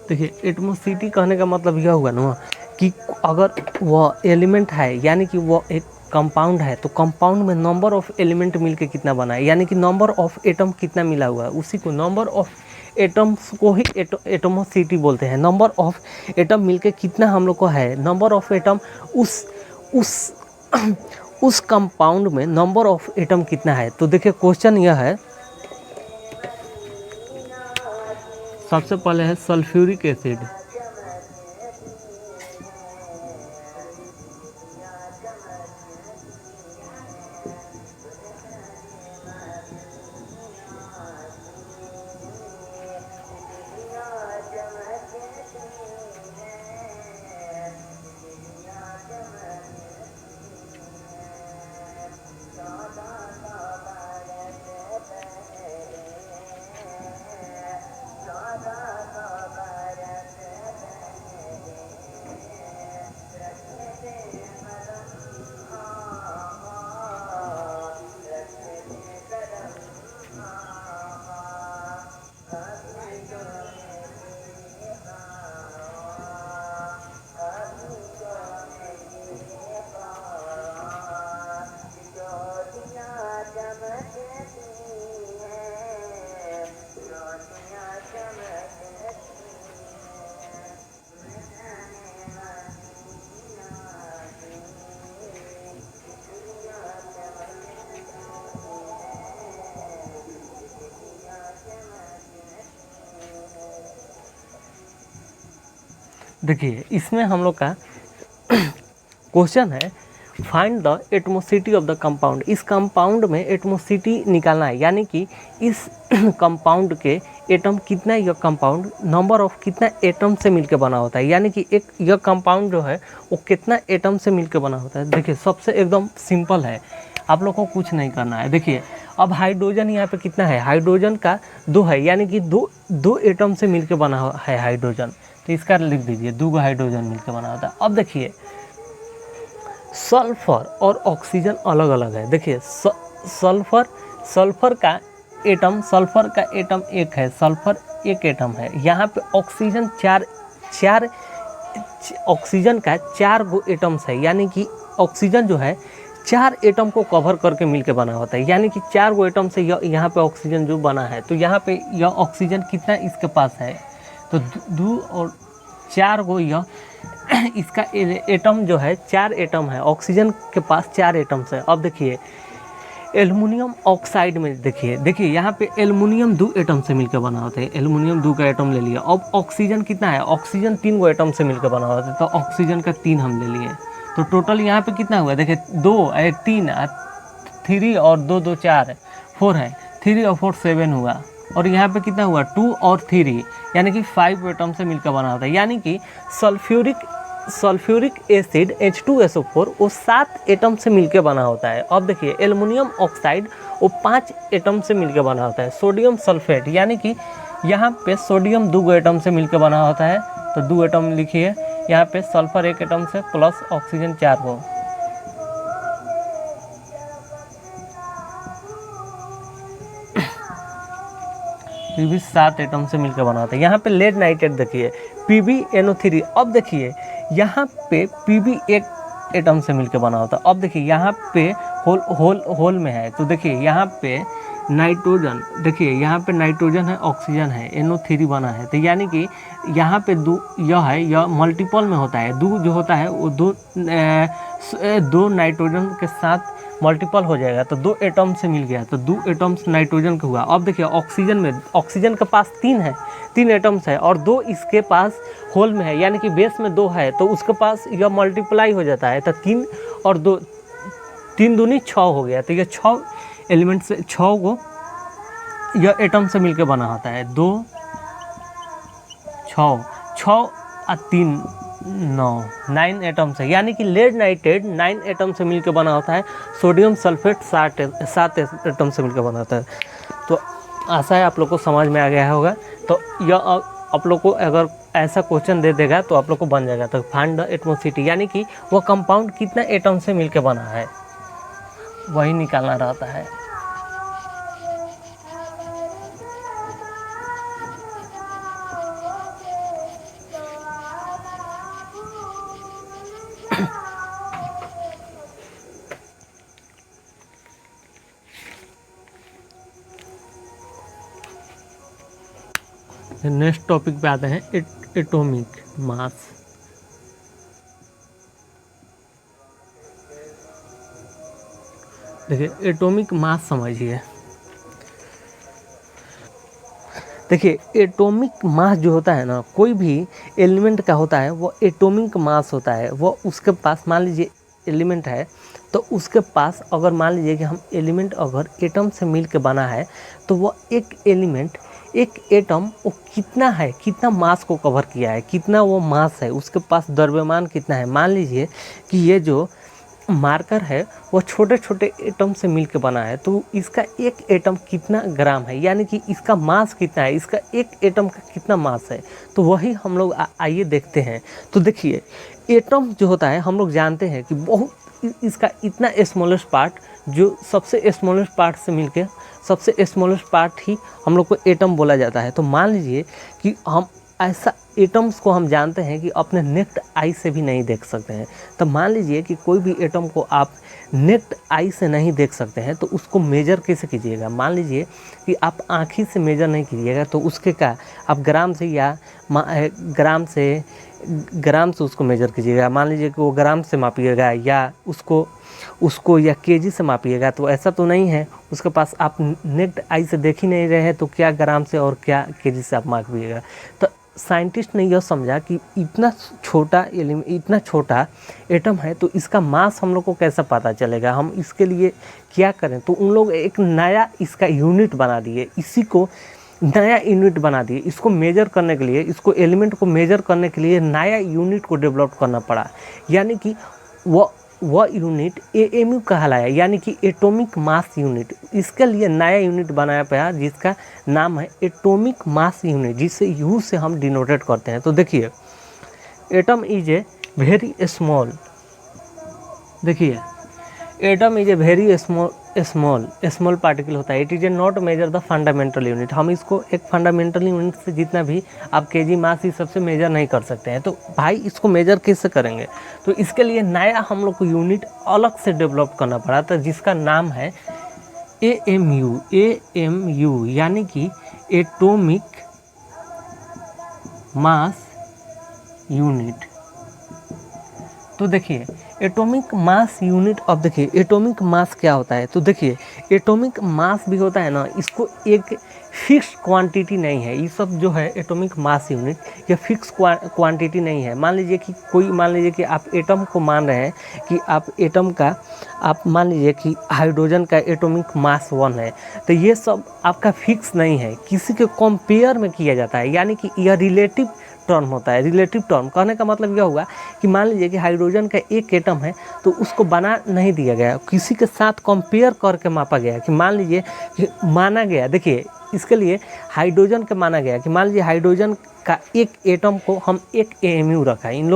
देखिए, एटमोसिटी कहने का मतलब यह हुआ ना कि अगर वह एलिमेंट है, यानी कि वह एक कंपाउंड है, तो कंपाउंड में नंबर ऑफ एलिमेंट मिलके कितना बना है, यानी कि नंबर ऑफ एटम कितना मिला हुआ है, उसी को नंबर ऑफ एटम्स को ही एटमोसिटी बोलते हैं। नंबर ऑफ एटम मिलके कितना हम लोग को है, नंबर ऑफ एटम उस कंपाउंड में नंबर ऑफ एटम कितना है। तो देखिए, क्वेश्चन यह है, सबसे पहले है सल्फ्यूरिक एसिड। देखिए इसमें हम लोग का क्वेश्चन है find the एटमोसिटी of the compound. इस कंपाउंड में एटमोसिटी निकालना है, यानी कि इस कंपाउंड के एटम कितना, यह कंपाउंड नंबर ऑफ कितना एटम से मिलकर बना होता है, यानी कि एक यह कंपाउंड जो है वो कितना एटम से मिलकर बना होता है। देखिए सबसे एकदम सिंपल है, आप लोग को कुछ नहीं करना है। देखिए अब हाइड्रोजन यहाँ पे कितना है, हाइड्रोजन का 2 है, यानी कि दो एटम से मिलकर बना है हाइड्रोजन, तो इसका लिख दीजिए 2 हाइड्रोजन मिलकर बना होता है। अब देखिए सल्फर और ऑक्सीजन अलग अलग है। देखिए सल्फर का एटम एक है, सल्फर एक एटम है। यहाँ पे ऑक्सीजन चार ऑक्सीजन का 4 गो एटम्स है, यानी कि ऑक्सीजन जो है 4 एटम को कवर करके मिलके बना होता है, यानी कि 4 गो एटम से यहाँ पे ऑक्सीजन जो बना है। तो यहाँ पे यह ऑक्सीजन कितना इसके पास है, तो 2 और 4 गो यह इसका एटम जो है 4 एटम है, ऑक्सीजन के पास 4 एटम्स है। अब देखिए एल्युमिनियम ऑक्साइड में देखिए यहाँ पे एल्युमिनियम 2 एटम से मिलकर बना होता है, एल्युमिनियम 2 का एटम ले लिया। अब ऑक्सीजन कितना है, ऑक्सीजन 3 गो एटम से मिलकर बना होता है, तो ऑक्सीजन का 3 हम ले लिए। तो टोटल यहाँ पे कितना हुआ, देखिए 2 3 3 और 2 2 4 4 है, 3 और 4 7 हुआ, और यहाँ पे कितना हुआ 2 और 3, यानी कि 5 एटम से मिलकर बना होता है। यानी कि सल्फ्यूरिक एसिड H2SO4 वो 7 एटम से मिलकर बना होता है। अब देखिए एल्युमिनियम ऑक्साइड वो 5 एटम से मिलकर बना होता है। सोडियम सल्फेट, यानी कि यहाँ पे सोडियम 2 एटम से मिलकर बना होता है, तो 2 एटम लिखिए। यहाँ पे सल्फर 1 एटम से प्लस ऑक्सीजन 4 गो। ये भी 7 एटम से मिलकर बना होता है। यहाँ पे लेड नाइट्रेट देखिए PbNO3। अब देखिए यहाँ पे Pb 1 एटम से मिलकर बना होता है। अब देखिए यहाँ पे होल में है, तो देखिए यहाँ पे नाइट्रोजन, देखिए यहाँ पे नाइट्रोजन है, ऑक्सीजन है, NO3 बना है, तो यानी कि यहाँ पे यह मल्टीपल में होता है। 2 जो होता है वो 2 नाइट्रोजन के साथ मल्टीपल हो जाएगा, तो 2 एटम से मिल गया, तो 2 एटम्स नाइट्रोजन का हुआ। अब देखिए ऑक्सीजन में, ऑक्सीजन के पास 3 एटम्स है, और 2 इसके पास होल में है, यानी कि बेस में 2 है, तो उसके पास यह मल्टीप्लाई हो जाता है, तो 3 और 2 3 दूनी 6 हो गया। तो यह 6 एलिमेंट से 6 को यह एटम से मिलकर बना होता है। 2 6 और 3 9 एटम से, यानी कि लेड नाइट्रेट 9 एटम से मिलकर बना होता है। सोडियम सल्फेट 7 एटम से मिलकर बना होता है। तो आशा है आप लोग को समझ में आ गया होगा। तो यह आप लोग को अगर ऐसा क्वेश्चन दे देगा तो आप लोग को बन जाएगा। तो फाइंड द एटमोसिटी, यानी कि वह कंपाउंड कितना एटम से मिलकर बना है, वही निकालना रहता है। नेक्स्ट टॉपिक पे आते हैं, एटॉमिक मास। देखिए एटॉमिक मास समझिए। देखिए एटॉमिक मास जो होता है ना, कोई भी एलिमेंट का होता है वो एटॉमिक मास होता है। वो उसके पास मान लीजिए एलिमेंट है, तो उसके पास अगर मान लीजिए कि हम एलिमेंट अगर एटम से मिल के बना है, तो वो एक एलिमेंट एक एटम वो कितना है, कितना मास को कवर किया है, कितना वो मास है, उसके पास द्रव्यमान कितना है। मान लीजिए कि ये जो मार्कर है वो छोटे छोटे एटम से मिलकर बना है, तो इसका एक एटम कितना ग्राम है, यानी कि इसका मास कितना है, इसका एक एटम का कितना मास है, तो वही हम लोग आइए देखते हैं। तो देखिए एटम जो होता है हम लोग जानते हैं कि बहुत इसका इतना स्मॉलेस्ट पार्ट, जो सबसे स्मॉलेस्ट पार्ट से मिलके सबसे स्मॉलेस्ट पार्ट ही हम लोग को एटम बोला जाता है। तो मान लीजिए कि हम ऐसा एटम्स को हम जानते हैं कि अपने नेक्ड आई से भी नहीं देख सकते हैं। तो मान लीजिए कि कोई भी एटम को आप नेक्ड आई से नहीं देख सकते हैं, तो उसको मेजर कैसे कीजिएगा। मान लीजिए कि आप आँखी से मेजर नहीं कीजिएगा, तो उसके क्या आप ग्राम से या ग्राम से उसको मेजर कीजिएगा। मान लीजिए कि वो ग्राम से मापिएगा या उसको या केजी से मापिएगा, तो ऐसा तो नहीं है। उसके पास आप नेक्ड आई से देख ही नहीं रहे हैं, तो क्या ग्राम से और क्या केजी से आप मापिएगा। तो साइंटिस्ट ने यह समझा कि इतना छोटा एटम है तो इसका मास हम लोग को कैसे पता चलेगा, हम इसके लिए क्या करें। तो उन लोग एक नया इसका यूनिट बना दिए, इसी को नया यूनिट बना दिए। इसको मेजर करने के लिए, इसको एलिमेंट को मेजर करने के लिए नया यूनिट को डेवलप करना पड़ा, यानी कि वह यूनिट एएमयू कहलाया, यानी कि एटॉमिक मास यूनिट। इसके लिए नया यूनिट बनाया गया जिसका नाम है एटॉमिक मास यूनिट, जिसे यू से हम डिनोटेट करते हैं। तो देखिए, atom is a very small, देखिए atom is a very small particle होता है। It is a not major the fundamental unit. हम इसको एक फंडामेंटल यूनिट से जितना भी आप केजी मास इस सबसे मेजर नहीं कर सकते हैं। तो भाई इसको मेजर कैसे करेंगे, तो इसके लिए नया हम लोग को यूनिट अलग से डेवलप करना पड़ा था, जिसका नाम है एएमयू, यानी कि एटॉमिक मास यूनिट। तो देखिए एटॉमिक मास यूनिट, अब देखिए एटॉमिक मास क्या होता है। तो देखिए एटॉमिक मास भी होता है ना, इसको एक फिक्स क्वांटिटी नहीं है। ये सब जो है एटॉमिक मास यूनिट ये फिक्स क्वांटिटी नहीं है। मान लीजिए कि आप एटम को मान रहे हैं कि आप एटम का, आप मान लीजिए कि हाइड्रोजन का एटॉमिक मास 1 है, तो ये सब आपका फिक्स नहीं है, किसी के कंपेयर में किया जाता है, यानी कि यह रिलेटिव टर्म होता है। रिलेटिव टर्म कहने का मतलब यह हुआ कि मान लीजिए कि हाइड्रोजन का एक एटम है, तो उसको बना नहीं दिया गया, किसी के साथ कंपेयर करके मापा गया कि मान लीजिए कि माना गया, देखिए इसके लिए हाइड्रोजन के माना गया कि मान लीजिए हाइड्रोजन का एक एटम को हम एक एएमयू रखा है। इन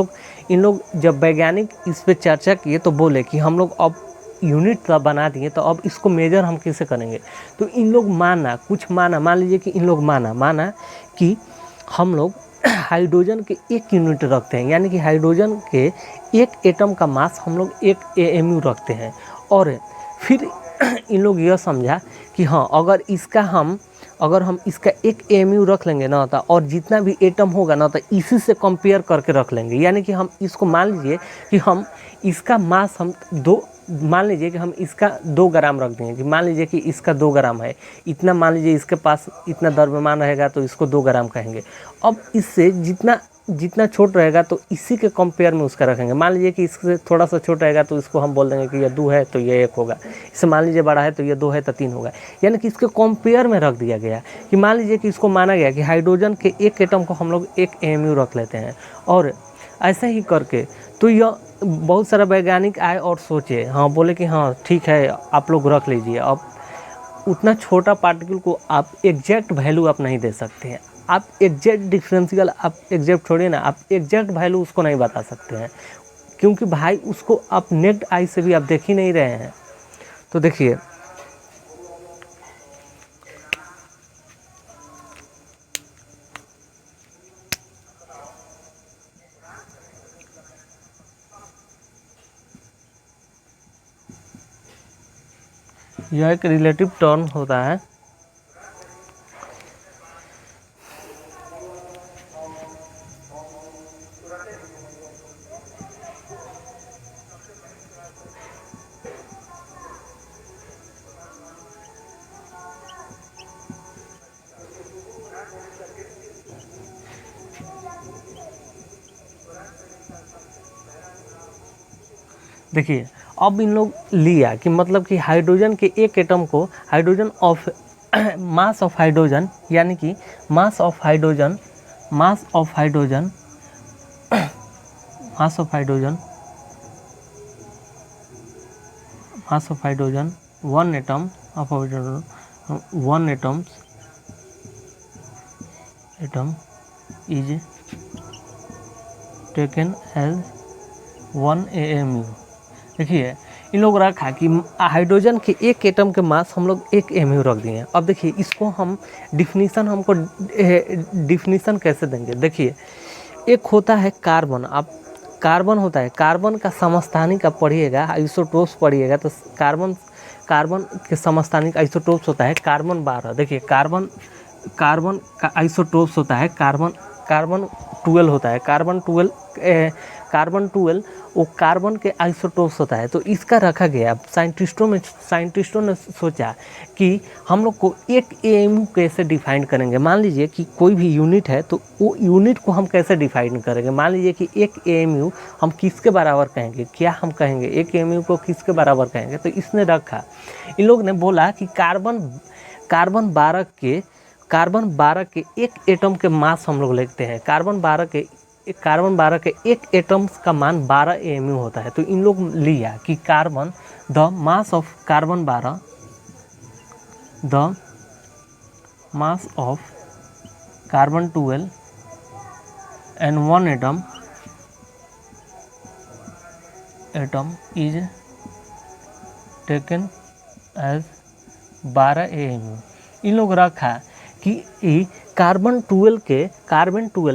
लोग जब वैज्ञानिक इस पर चर्चा किए तो बोले कि हम लोग अब यूनिट बना दिए, तो अब इसको मेजर हम कैसे करेंगे। तो इन लोग मान लीजिए कि इन लोग माना कि हम लोग हाइड्रोजन के एक यूनिट रखते हैं, यानी कि हाइड्रोजन के एक एटम का मास हम लोग एक एएमयू रखते हैं। और फिर इन लोग यह समझा कि हाँ, अगर हम इसका एक एएमयू रख लेंगे ना, तो और जितना भी एटम होगा ना, तो इसी से कंपेयर करके रख लेंगे। यानी कि हम इसको मान लीजिए कि हम इसका मास मान लीजिए कि हम इसका 2 ग्राम रख देंगे, कि मान लीजिए कि इसका 2 ग्राम है, इतना मान लीजिए इसके पास इतना द्रव्यमान रहेगा तो इसको 2 ग्राम कहेंगे। अब इससे जितना छोट रहेगा तो इसी के कंपेयर में उसका रखेंगे। मान लीजिए कि इससे थोड़ा सा छोटा रहेगा तो इसको हम बोल देंगे कि ये 2 है तो ये 1 होगा, इससे मान लीजिए बड़ा है तो ये 2 है तो 3 होगा। यानी कि इसके कंपेयर में रख दिया गया कि मान लीजिए कि इसको माना गया कि हाइड्रोजन के एक एटम को हम लोग एक एएमयू रख लेते हैं, और ऐसे ही करके तो यह बहुत सारा वैज्ञानिक आए और सोचे, हाँ बोले कि हाँ ठीक है आप लोग रख लीजिए। अब उतना छोटा पार्टिकल को आप एग्जैक्ट वैल्यू आप नहीं दे सकते हैं, आप एग्जैक्ट डिफरेंशियल, आप एग्जैक्ट छोड़िए ना, आप एग्जैक्ट वैल्यू उसको नहीं बता सकते हैं, क्योंकि भाई उसको आप नेक्ड आई से भी आप देख ही नहीं रहे हैं। तो देखिए यह एक रिलेटिव टर्म होता है। देखिए अब इन लोग लिया कि मतलब कि हाइड्रोजन के एक एटम को hydrogen of mass of hydrogen, यानी कि mass of hydrogen 1 atom of hydrogen 1 atom is taken as 1 AMU. देखिए इन लोग रखा कि हाइड्रोजन के एक एटम के मास हम लोग एक एएमयू रख दिए। अब देखिए इसको हम डिफिनीसन कैसे देंगे। देखिए एक होता है कार्बन, आप कार्बन होता है, कार्बन का समस्थानिक आप पढ़िएगा, आइसोटोप्स पढ़िएगा, तो कार्बन के समस्थानिक आइसोटोप्स होता है कार्बन 12। देखिए कार्बन का आइसोटोप्स होता है कार्बन कार्बन 12 होता है, कार्बन 12 वो कार्बन के आइसोटोप्स होता है। तो इसका रखा गया, साइंटिस्टों ने सोचा कि हम लोग को एक एएमयू कैसे डिफाइन करेंगे। मान लीजिए कि कोई भी यूनिट है, तो वो यूनिट को हम कैसे डिफाइन करेंगे। मान लीजिए कि एक एएमयू हम किसके बराबर कहेंगे, क्या हम कहेंगे एक एएमयू को किसके बराबर कहेंगे। तो इसने रखा, इन लोग ने बोला कि कार्बन 12 के एक एटम के मास हम लोग लिखते हैं। कार्बन 12 के एक एटम्स का मान 12 एएमयू होता है। तो इन लोग लिया कि the mass of carbon 12 and one atom is taken as 12 AMU. इन लोग रखा कि कार्बन 12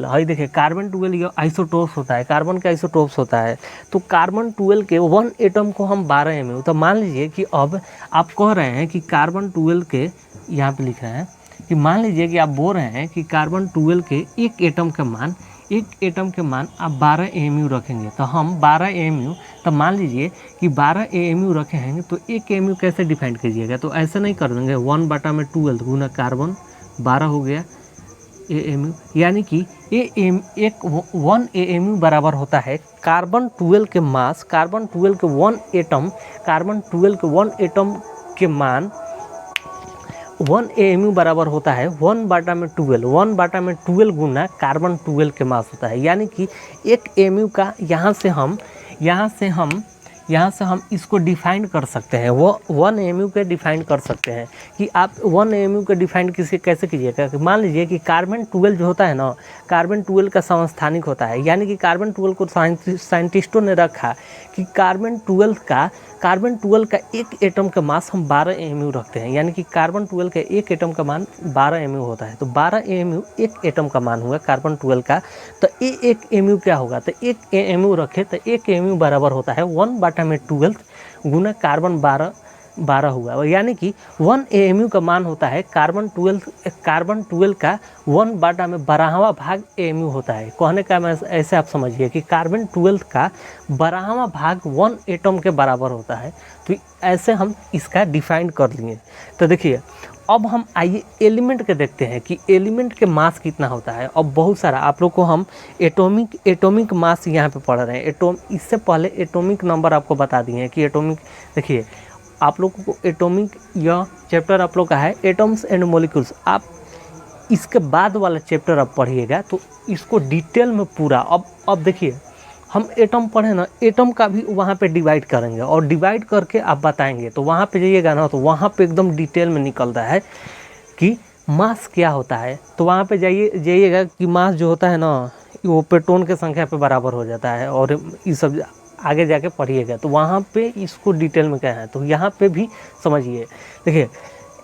है, देखिए कार्बन 12 ये आइसोटोप्स होता है, कार्बन का आइसोटोप्स होता है। तो कार्बन 12 के 1 एटम को हम 12 एमयू, तो मान लीजिए कि अब आप कह रहे हैं कि कार्बन 12 के, यहाँ पे लिख रहे हैं कि मान लीजिए कि आप बोल रहे हैं कि कार्बन 12 के एक एटम के मान आप 12 एमयू रखेंगे। तो हम 12 एमयू, तो मान लीजिए कि 12 एमयू रखे हैं, तो एक एमयू कैसे डिफाइन कीजिएगा। तो ऐसे नहीं कर देंगे, 1/12 गुना कार्बन 12 हो गया एएमयू, यानी कि एक 1 एएमयू बराबर होता है कार्बन 12 के मास, कार्बन 12 के 1 एटम के मान 1 एएमयू बराबर होता है 1/12 गुना कार्बन 12 के मास होता है। यानी कि एक एएमयू का यहाँ से हम इसको डिफाइन कर सकते हैं, वो 1 एएमयू के डिफाइन कर सकते हैं कि आप 1 एएमयू के डिफाइन कैसे कीजिएगा। मान लीजिए कि कार्बन 12 जो होता है ना, कार्बन 12 का समस्थानिक होता है। यानी कि कार्बन 12 को साइंटिस्टों ने रखा कि कार्बन 12 का एक एटम का मास हम 12 एएमयू रखते हैं। यानी कि कार्बन 12 के एक एटम का मान 12 एएमयू होता है। तो 12 एएमयू एक एटम का मान हुआ कार्बन 12 का। तो एक एएमयू क्या होगा, तो एक एएमयू रखे तो एक एएमयू बराबर होता है 1/12 गुना कार्बन 12 हुआ। यानी कि 1 एएमयू का मान होता है कार्बन 12 का 1/12वां भाग एएमयू होता है। कहने का मैं ऐसे आप समझिए कि कार्बन 12 का 12वां भाग 1 एटम के बराबर होता है। तो ऐसे हम इसका डिफाइन कर लिए। तो देखिए अब हम आइए एलिमेंट के देखते हैं कि एलिमेंट के मास कितना होता है। अब बहुत सारा आप लोग को हम एटॉमिक मास यहाँ पे पढ़ रहे हैं। इससे पहले एटॉमिक नंबर आपको बता दिए हैं कि एटॉमिक, देखिए आप लोगों को एटॉमिक यह चैप्टर आप लोग का है एटम्स एंड मॉलिक्यूल्स। आप इसके बाद वाला चैप्टर आप पढ़िएगा तो इसको डिटेल में पूरा, अब देखिए हम एटम पढ़े ना, एटम का भी वहाँ पे डिवाइड करेंगे और डिवाइड करके आप बताएंगे। तो वहाँ पे जाइएगा ना, तो वहाँ पे एकदम डिटेल में निकलता है कि मास क्या होता है। तो वहाँ पे जाइएगा कि मास जो होता है ना, वो प्रोटॉन के संख्या पे बराबर हो जाता है। और ये सब आगे जाके पढ़िएगा तो वहाँ पे इसको डिटेल में क्या है, तो यहाँ पे भी समझिए। देखिए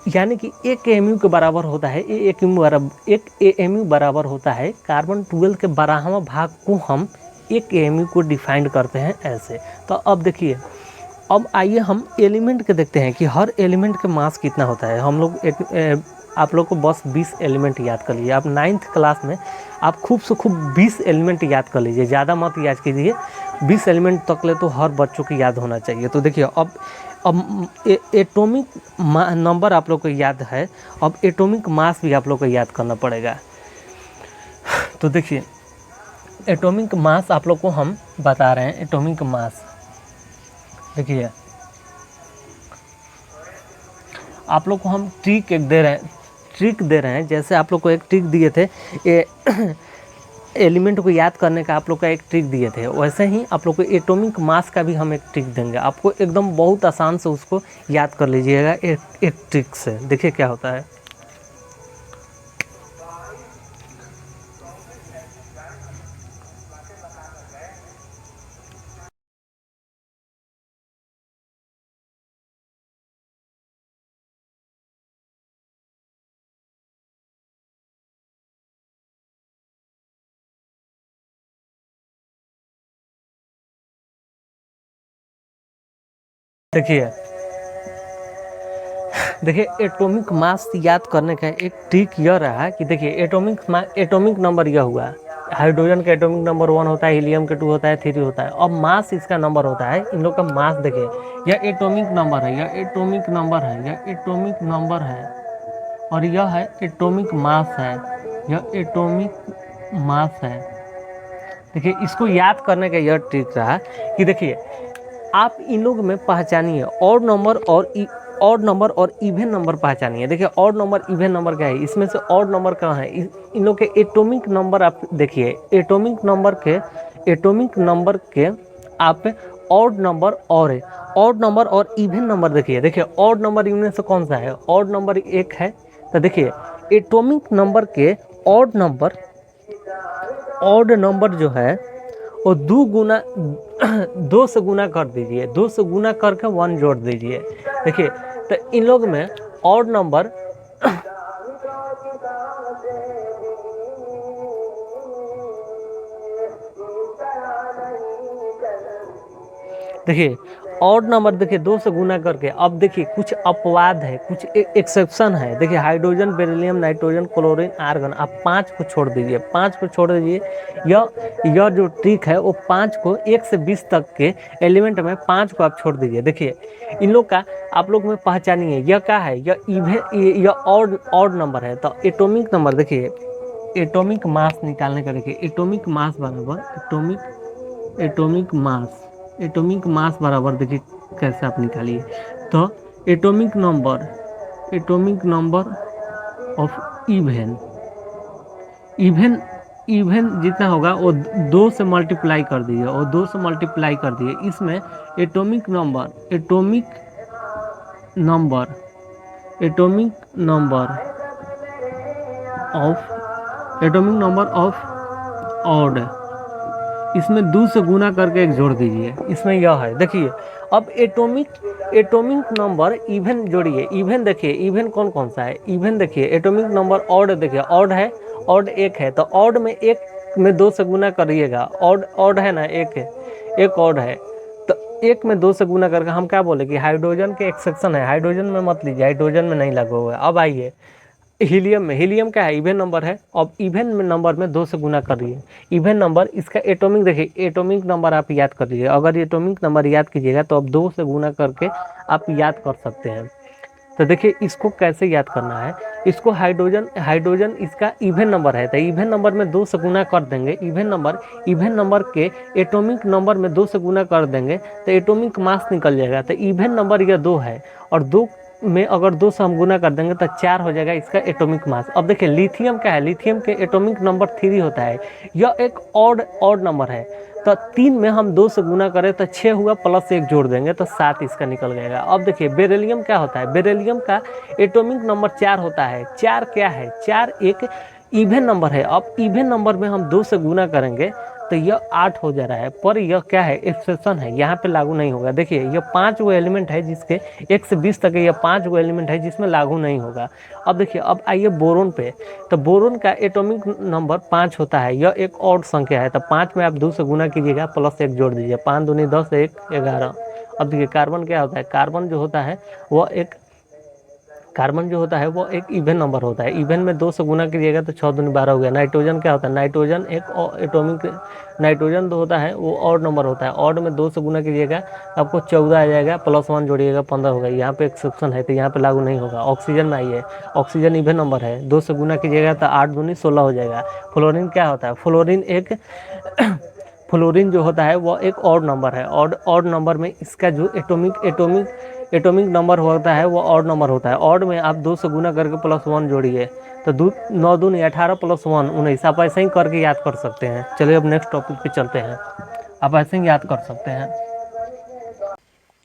यानी कि एक एएमयू के बराबर होता है एक एएमयू बराबर होता है कार्बन 12 के 12वां भाग को हम एक एएमयू को डिफाइन करते हैं ऐसे। तो अब देखिए, अब आइए हम एलिमेंट के देखते हैं कि हर एलिमेंट के मास कितना होता है। हम लोग आप लोग को बस 20 एलिमेंट याद कर लीजिए। आप 9th क्लास में आप खूब से खूब 20 एलिमेंट याद कर लीजिए, ज़्यादा मत याद कीजिए। 20 एलिमेंट तक ले तो हर बच्चों को याद होना चाहिए। तो देखिए अब एटॉमिक नंबर आप लोग को याद है, अब एटॉमिक मास भी आप लोग को याद करना पड़ेगा। तो देखिए एटॉमिक मास आप लोग को हम बता रहे हैं। एटॉमिक मास देखिए आप लोग को हम ट्रिक दे रहे हैं। जैसे आप लोग को एक ट्रिक दिए थे एलिमेंट को याद करने का, आप लोग का एक ट्रिक दिए थे, वैसे ही आप लोग को एटॉमिक मास का भी हम एक ट्रिक देंगे। आपको एकदम बहुत आसान से उसको याद कर लीजिएगा एक ट्रिक से। देखिए क्या होता है। देखिए देखिए एटॉमिक मास याद करने का एक ट्रिक यह रहा कि देखिए एटॉमिक नंबर यह हुआ, हाइड्रोजन का एटॉमिक नंबर 1 होता है, हीलियम का 2 होता है, 3 होता है। अब मास इसका नंबर होता है, इन लोग का मास देखिए, यह एटॉमिक नंबर है, यह एटॉमिक नंबर है, यह एटॉमिक नंबर है, और यह है एटॉमिक मास है, यह एटॉमिक मास है। देखिए इसको याद करने का यह ट्रिक रहा कि देखिए आप इन लोग में पहचानिए ऑड नंबर और इवन नंबर पहचानिए। देखिए ऑड नंबर इवन नंबर क्या है, इसमें से ऑड नंबर कहाँ है, इन लोग के एटॉमिक नंबर आप देखिए, एटॉमिक नंबर के आप ऑड नंबर और इवन नंबर देखिए ऑड नंबर इनमें से कौन सा है, ऑड नंबर एक है। तो देखिए एटॉमिक नंबर के ऑड नंबर जो है वो 2 से गुना कर दीजिए, 2 से गुना करके 1 जोड़ दीजिए। देखिए तो इन लोग में ऑड नंबर देखिए ऑड नंबर देखिए 2 से गुना करके, अब देखिए कुछ अपवाद है, कुछ एक्सेप्शन है। देखिए hydrogen, beryllium, nitrogen, chlorine, argon, आप 5 को छोड़ दीजिए, 5 को छोड़ दीजिए। यह जो ट्रिक है वो 5 को 1 से 20 तक के एलिमेंट में 5 को आप छोड़ दीजिए। देखिए इन लोग का आप लोग में पहचानिए यह क्या है, यह ऑड नंबर है। तो एटॉमिक नंबर देखिए, एटॉमिक मास निकालने का देखिए, एटॉमिक मास बराबर देखिए कैसे आप निकालिए। तो एटॉमिक नंबर ऑफ इवन जितना होगा वो 2 से मल्टीप्लाई कर दीजिए, और 2 से मल्टीप्लाई कर दिए। इसमें एटॉमिक नंबर ऑफ ऑड, इसमें 2 से गुना करके एक जोड़ दीजिए, इसमें यह है। देखिए अब एटॉमिक नंबर इवन जोड़िए, इवन देखिए इवन कौन कौन सा है, इवन देखिए एटॉमिक नंबर ऑड, देखिए ऑड है, ऑड एक है, तो ऑड में एक में 2 से गुना करिएगा, ऑड है ना, एक ऑड है, तो एक में 2 से गुना करके हम क्या बोले कि हाइड्रोजन के एक्सेप्शन है, हाइड्रोजन में मत लीजिए, हाइड्रोजन में नहीं लगा हुआ है। अब आइए हीलियम क्या है, इवन नंबर है। अब इवन नंबर में 2 से गुना कर रही है, इवन नंबर इसका एटॉमिक देखिए, एटॉमिक नंबर आप याद कर लीजिए, अगर एटॉमिक नंबर याद कीजिएगा तो अब 2 से गुना करके आप याद कर सकते हैं। तो देखिए इसको कैसे याद करना है, इसको हाइड्रोजन इसका इवन नंबर है, तो इवन नंबर में 2 से गुना कर देंगे, इवन नंबर के एटॉमिक नंबर में 2 से गुना कर देंगे तो एटॉमिक मास निकल जाएगा। तो इवन नंबर यह 2 है, और 2 में अगर 2 से हम गुना कर देंगे तो 4 हो जाएगा इसका एटॉमिक मास। अब देखिए लिथियम क्या है, लिथियम के एटॉमिक नंबर 3 होता है, यह एक ऑड नंबर है। तो 3 में हम 2 से गुना करें तो 6 हुआ, प्लस 1 जोड़ देंगे तो 7 इसका निकल जाएगा। अब देखिए बेरिलियम क्या होता है, बेरिलियम का एटॉमिक नंबर 4 होता है, 4 क्या है, 4 एक इवन नंबर है। अब इवन नंबर में हम 2 से गुना करेंगे तो यह 8 हो जा रहा है, पर यह क्या है, एक्सेप्शन है, यहाँ पे लागू नहीं होगा। देखिए यह 5 वो एलिमेंट है जिसके 1 से 20 तक यह 5 वो एलिमेंट है जिसमें लागू नहीं होगा। अब देखिए अब आइए बोरोन पे, तो बोरोन का एटॉमिक नंबर 5 होता है, यह एक ऑड संख्या है, तो 5 में आप 2 से गुना कीजिएगा, प्लस 1 जोड़ दीजिए, 5 दूनी 10, 1 11। अब देखिए कार्बन क्या होता है, कार्बन जो होता है वो एक इवन नंबर होता है, इवन में 2 से गुना कीजिएगा तो 6 दूनी 12 हो गया। नाइट्रोजन क्या होता है, नाइट्रोजन नाइट्रोजन जो होता है वो ऑड नंबर होता है, ऑड में 2 से गुना कीजिएगा तो आपको 14 आ जाएगा, प्लस 1 जोड़िएगा 15 होगा। यहाँ पे एक्सेप्शन है तो यहाँ पे लागू नहीं होगा। ऑक्सीजन में आइए, ऑक्सीजन इवन नंबर है, 2 से गुना कीजिएगा तो 8 दूनी 16 हो जाएगा। फ्लोरीन क्या होता है, फ्लोरीन जो होता है वो एक ऑड नंबर है, ऑड नंबर में इसका जो एटॉमिक नंबर होता है वो ऑड नंबर होता है, ऑड में आप 2 से गुना करके प्लस 1 जोड़िए तो 9 दूनी 18 प्लस 1 19, आप ऐसे ही करके याद कर सकते हैं। चलिए अब नेक्स्ट टॉपिक पे चलते हैं, आप ऐसे ही याद कर सकते हैं।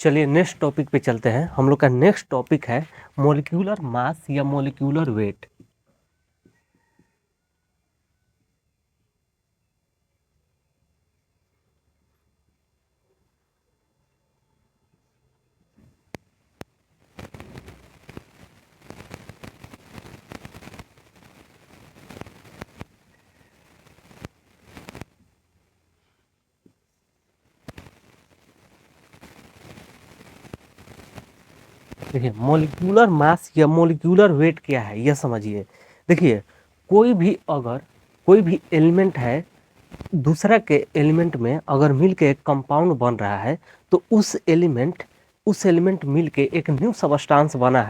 चलिए नेक्स्ट टॉपिक पे चलते हैं, हम लोग का नेक्स्ट टॉपिक है मोलिक्यूलर मास या मोलिक्यूलर वेट। देखिए मोलिक्यूलर मास या मोलिक्यूलर वेट क्या है यह समझिए। देखिए कोई भी एलिमेंट है दूसरा के एलिमेंट में अगर मिल के एक कंपाउंड बन रहा है तो उस एलिमेंट मिल के एक न्यू सबस्टांस बना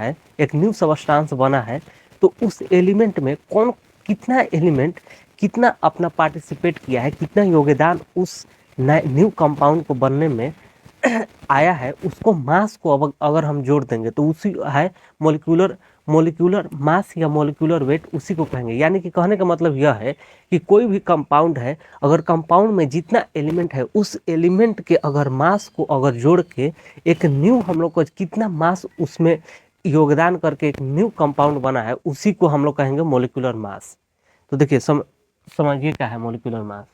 है, तो उस एलिमेंट में कौन कितना एलिमेंट कितना अपना पार्टिसिपेट किया है, कितना योगदान उस न्यू कंपाउंड को बनने में आया है, उसको मास को अगर हम जोड़ देंगे तो उसी है मोलिकुलर मोलिकुलर मास या मोलिकुलर वेट, उसी को कहेंगे। यानी कि कहने का मतलब यह है कि कोई भी कंपाउंड है, अगर कंपाउंड में जितना एलिमेंट है उस एलिमेंट के अगर मास को अगर जोड़ के एक न्यू हम लोग को कितना मास उसमें योगदान करके एक न्यू कंपाउंड बना है, उसी को हम लोग कहेंगे मोलिकुलर मास। तो देखिए समझिए क्या है मोलिकुलर मास।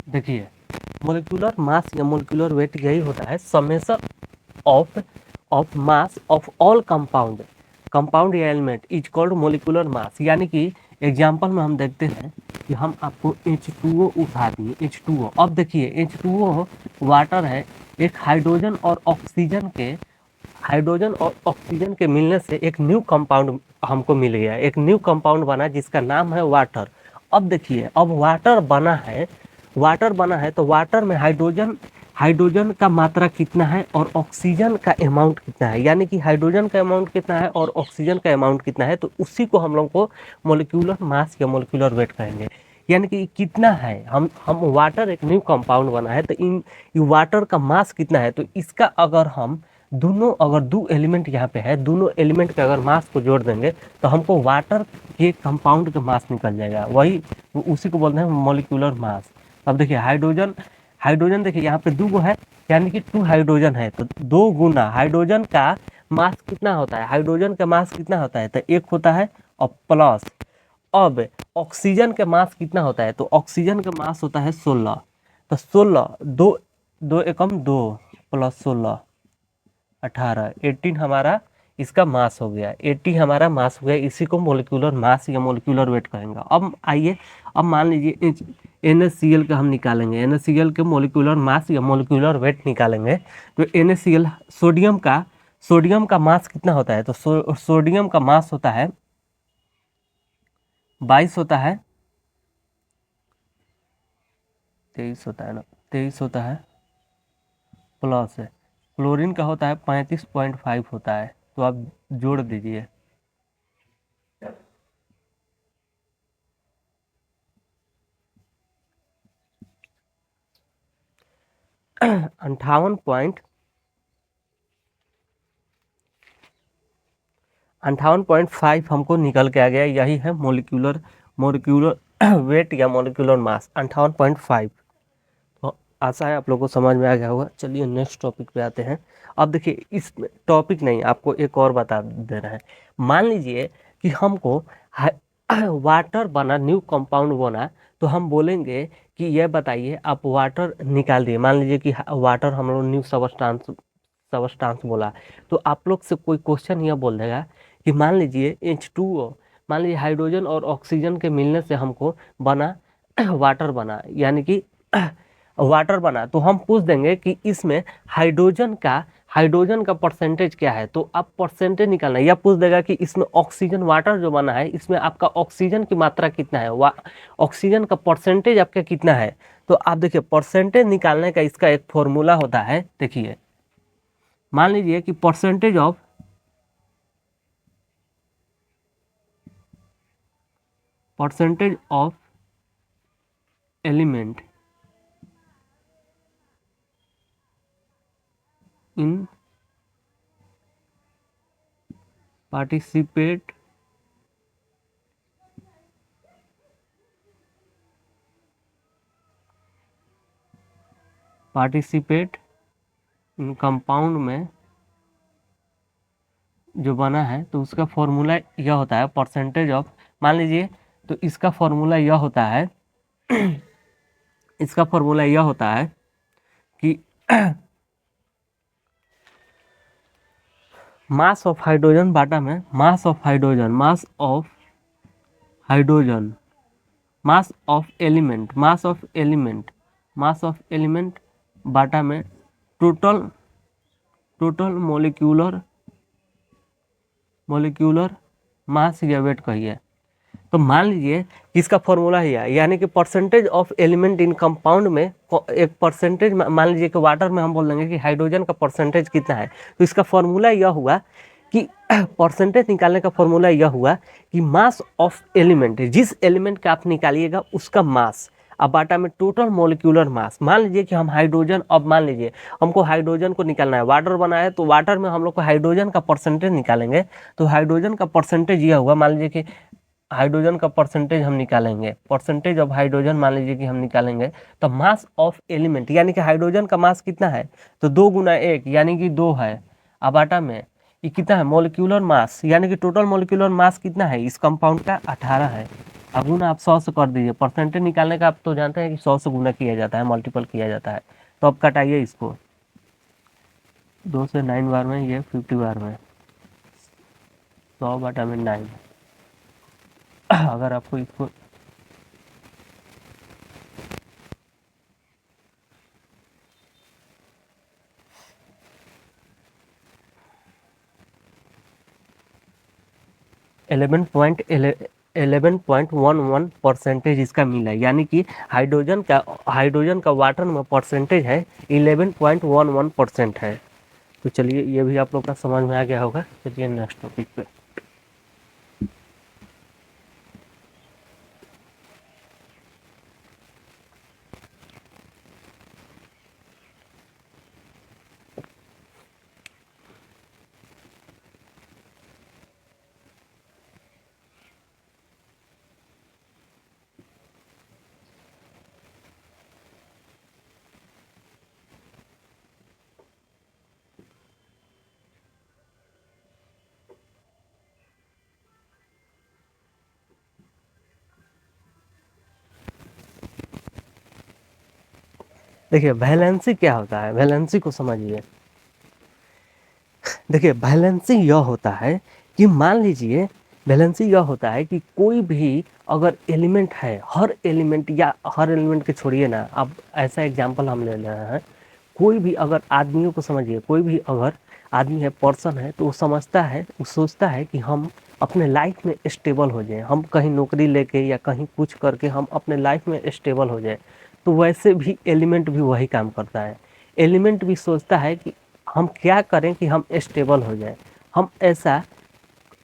देखिए मोलिकुलर मास या मोलिकुलर वेट यही होता है summation of mass of all compound या element is called molecular mass. यानी कि एग्जांपल में हम देखते हैं कि हम आपको H2O उठा दिए, H2O। अब देखिए H2O वाटर है, एक हाइड्रोजन और ऑक्सीजन के मिलने से एक न्यू कंपाउंड हमको मिल गया, एक न्यू कंपाउंड बना जिसका नाम है वाटर। अब देखिए अब वाटर बना है तो वाटर में हाइड्रोजन का मात्रा कितना है और ऑक्सीजन का अमाउंट कितना है, यानी कि हाइड्रोजन का अमाउंट कितना है और ऑक्सीजन का अमाउंट कितना है, तो उसी को हम लोग को मोलिकुलर मास या मोलिकुलर वेट कहेंगे। यानी कि कितना है, हम वाटर एक न्यू कंपाउंड बना है तो इन वाटर का मास कितना है, तो इसका अगर हम अगर दो एलिमेंट यहाँ पे है, दोनों एलिमेंट के अगर मास को जोड़ देंगे तो हमको वाटर के कंपाउंड का मास निकल जाएगा, वही उसी को बोलते हैं मोलिकुलर मास। अब देखिए हाइड्रोजन देखिए यहाँ पे दो गो है, यानी कि 2 हाइड्रोजन है, तो 2 गुना हाइड्रोजन का मास कितना होता है, हाइड्रोजन का मास कितना होता है, तो 1 होता है और प्लस। अब ऑक्सीजन का मास कितना होता है, तो ऑक्सीजन का मास होता है 16, तो 16 दो दो एकम 2 प्लस 16 18, 18 हमारा इसका मास हो गया, 80 हमारा मास हो गया। इसी को मोलिकुलर मास या मोलिकुलर वेट कहेंगे। अब आइए, अब मान लीजिए NaCl का हम निकालेंगे, NaCl के मोलिकुलर मास या मोलिकुलर वेट निकालेंगे। तो NaCl सोडियम का मास कितना होता है, तो सोडियम का मास होता है 22 होता है, 23 होता है ना, 23 होता है प्लस है। क्लोरीन का होता है 35.5 होता है, तो आप जोड़ दीजिए। अंठावन पॉइंट 58.5 हमको निकल के आ गया, यही है मोलिकुलर वेट या मोलिकुलर मास 58.5। तो आशा है आप लोगों को समझ में आ गया होगा। चलिए नेक्स्ट टॉपिक पे आते हैं। अब देखिए इस टॉपिक नहीं, आपको एक और बता दे रहे हैं। मान लीजिए कि हमको वाटर बना, न्यू कंपाउंड बना, तो हम बोलेंगे कि यह बताइए आप वाटर निकाल दिए। मान लीजिए कि वाटर हम लोग न्यू सबस्टांस बोला, तो आप लोग से कोई क्वेश्चन यह बोल देगा कि मान लीजिए H2O, मान लीजिए हाइड्रोजन और ऑक्सीजन के मिलने से हमको बना वाटर बना, यानी कि वाटर बना, तो हम पूछ देंगे कि इसमें हाइड्रोजन का परसेंटेज क्या है, तो आप परसेंटेज निकालना है। या पूछ देगा कि इसमें ऑक्सीजन वाटर जो बना है इसमें आपका ऑक्सीजन की मात्रा कितना है, ऑक्सीजन का परसेंटेज आपका कितना है। तो आप देखिए परसेंटेज निकालने का इसका एक फॉर्मूला होता है। देखिए मान लीजिए कि percentage of element in participate in compound में जो बना है, तो उसका फॉर्मूला यह होता है परसेंटेज ऑफ, मान लीजिए तो इसका फॉर्मूला यह होता है इसका फॉर्मूला यह होता है कि मास ऑफ हाइड्रोजन बाटा में मास ऑफ एलिमेंट बाटा में टोटल मोलिक्यूलर मास या वेट कहिए। तो मान लीजिए इसका फॉर्मूला है, यानी कि percentage of element in compound में एक परसेंटेज, मान लीजिए कि वाटर में हम बोल देंगे कि हाइड्रोजन का परसेंटेज कितना है, तो इसका फॉर्मूला यह हुआ कि परसेंटेज निकालने का फॉर्मूला यह हुआ कि मास ऑफ एलिमेंट, जिस एलिमेंट का आप निकालिएगा उसका मास, अब बाटा में टोटल मोलिक्यूलर मास। मान लीजिए कि हम हाइड्रोजन, अब मान लीजिए हमको हाइड्रोजन को निकालना है, वाटर बना है तो वाटर में हम लोग को हाइड्रोजन का परसेंटेज निकालेंगे। तो हाइड्रोजन का परसेंटेज यह हुआ, मान लीजिए कि हाइड्रोजन का परसेंटेज हम निकालेंगे, परसेंटेज ऑफ हाइड्रोजन मान लीजिए कि हम निकालेंगे, तो मास ऑफ एलिमेंट यानी कि हाइड्रोजन का मास कितना है, तो 2 गुना 1 यानी कि 2 है। अब आटा में ये कितना है, मोलिक्यूलर मास, यानी कि टोटल मोलिक्यूलर मास कितना है इस कंपाउंड का, 18 है। अब गुना आप 100 से कर दीजिए, परसेंटेज निकालने का आप तो जानते हैं कि 100 से गुना किया जाता है, मल्टीपल किया जाता है। तो अब कटाइए इसको 2 से 9 बार में, ये 50 बार में, 100 बटा में 9। अगर आपको इसको इलेवन पॉइंट 11.11% इसका मिला है, यानी कि हाइड्रोजन का वाटर में परसेंटेज है 11.11% है। तो चलिए ये भी आप लोग का समझ में आ गया होगा। चलिए नेक्स्ट टॉपिक पे। देखिए वैलेंसी क्या होता है, वैलेंसी को समझिए। देखिए वैलेंसी यह होता है कि मान लीजिए वैलेंसी यह होता है कि कोई भी अगर एलिमेंट है, हर एलिमेंट के छोड़िए ना, अब ऐसा एग्जांपल हम ले रहे हैं, कोई भी अगर आदमियों को समझिए, कोई भी अगर आदमी है, पर्सन है, तो वो समझता है, वो सोचता है कि हम अपने लाइफ में स्टेबल हो जाए, हम कहीं नौकरी लेके या कहीं कुछ करके हम अपने लाइफ में स्टेबल हो जाए। तो वैसे भी एलिमेंट भी वही काम करता है। एलिमेंट भी सोचता है कि हम क्या करें कि हम स्टेबल हो जाए, हम ऐसा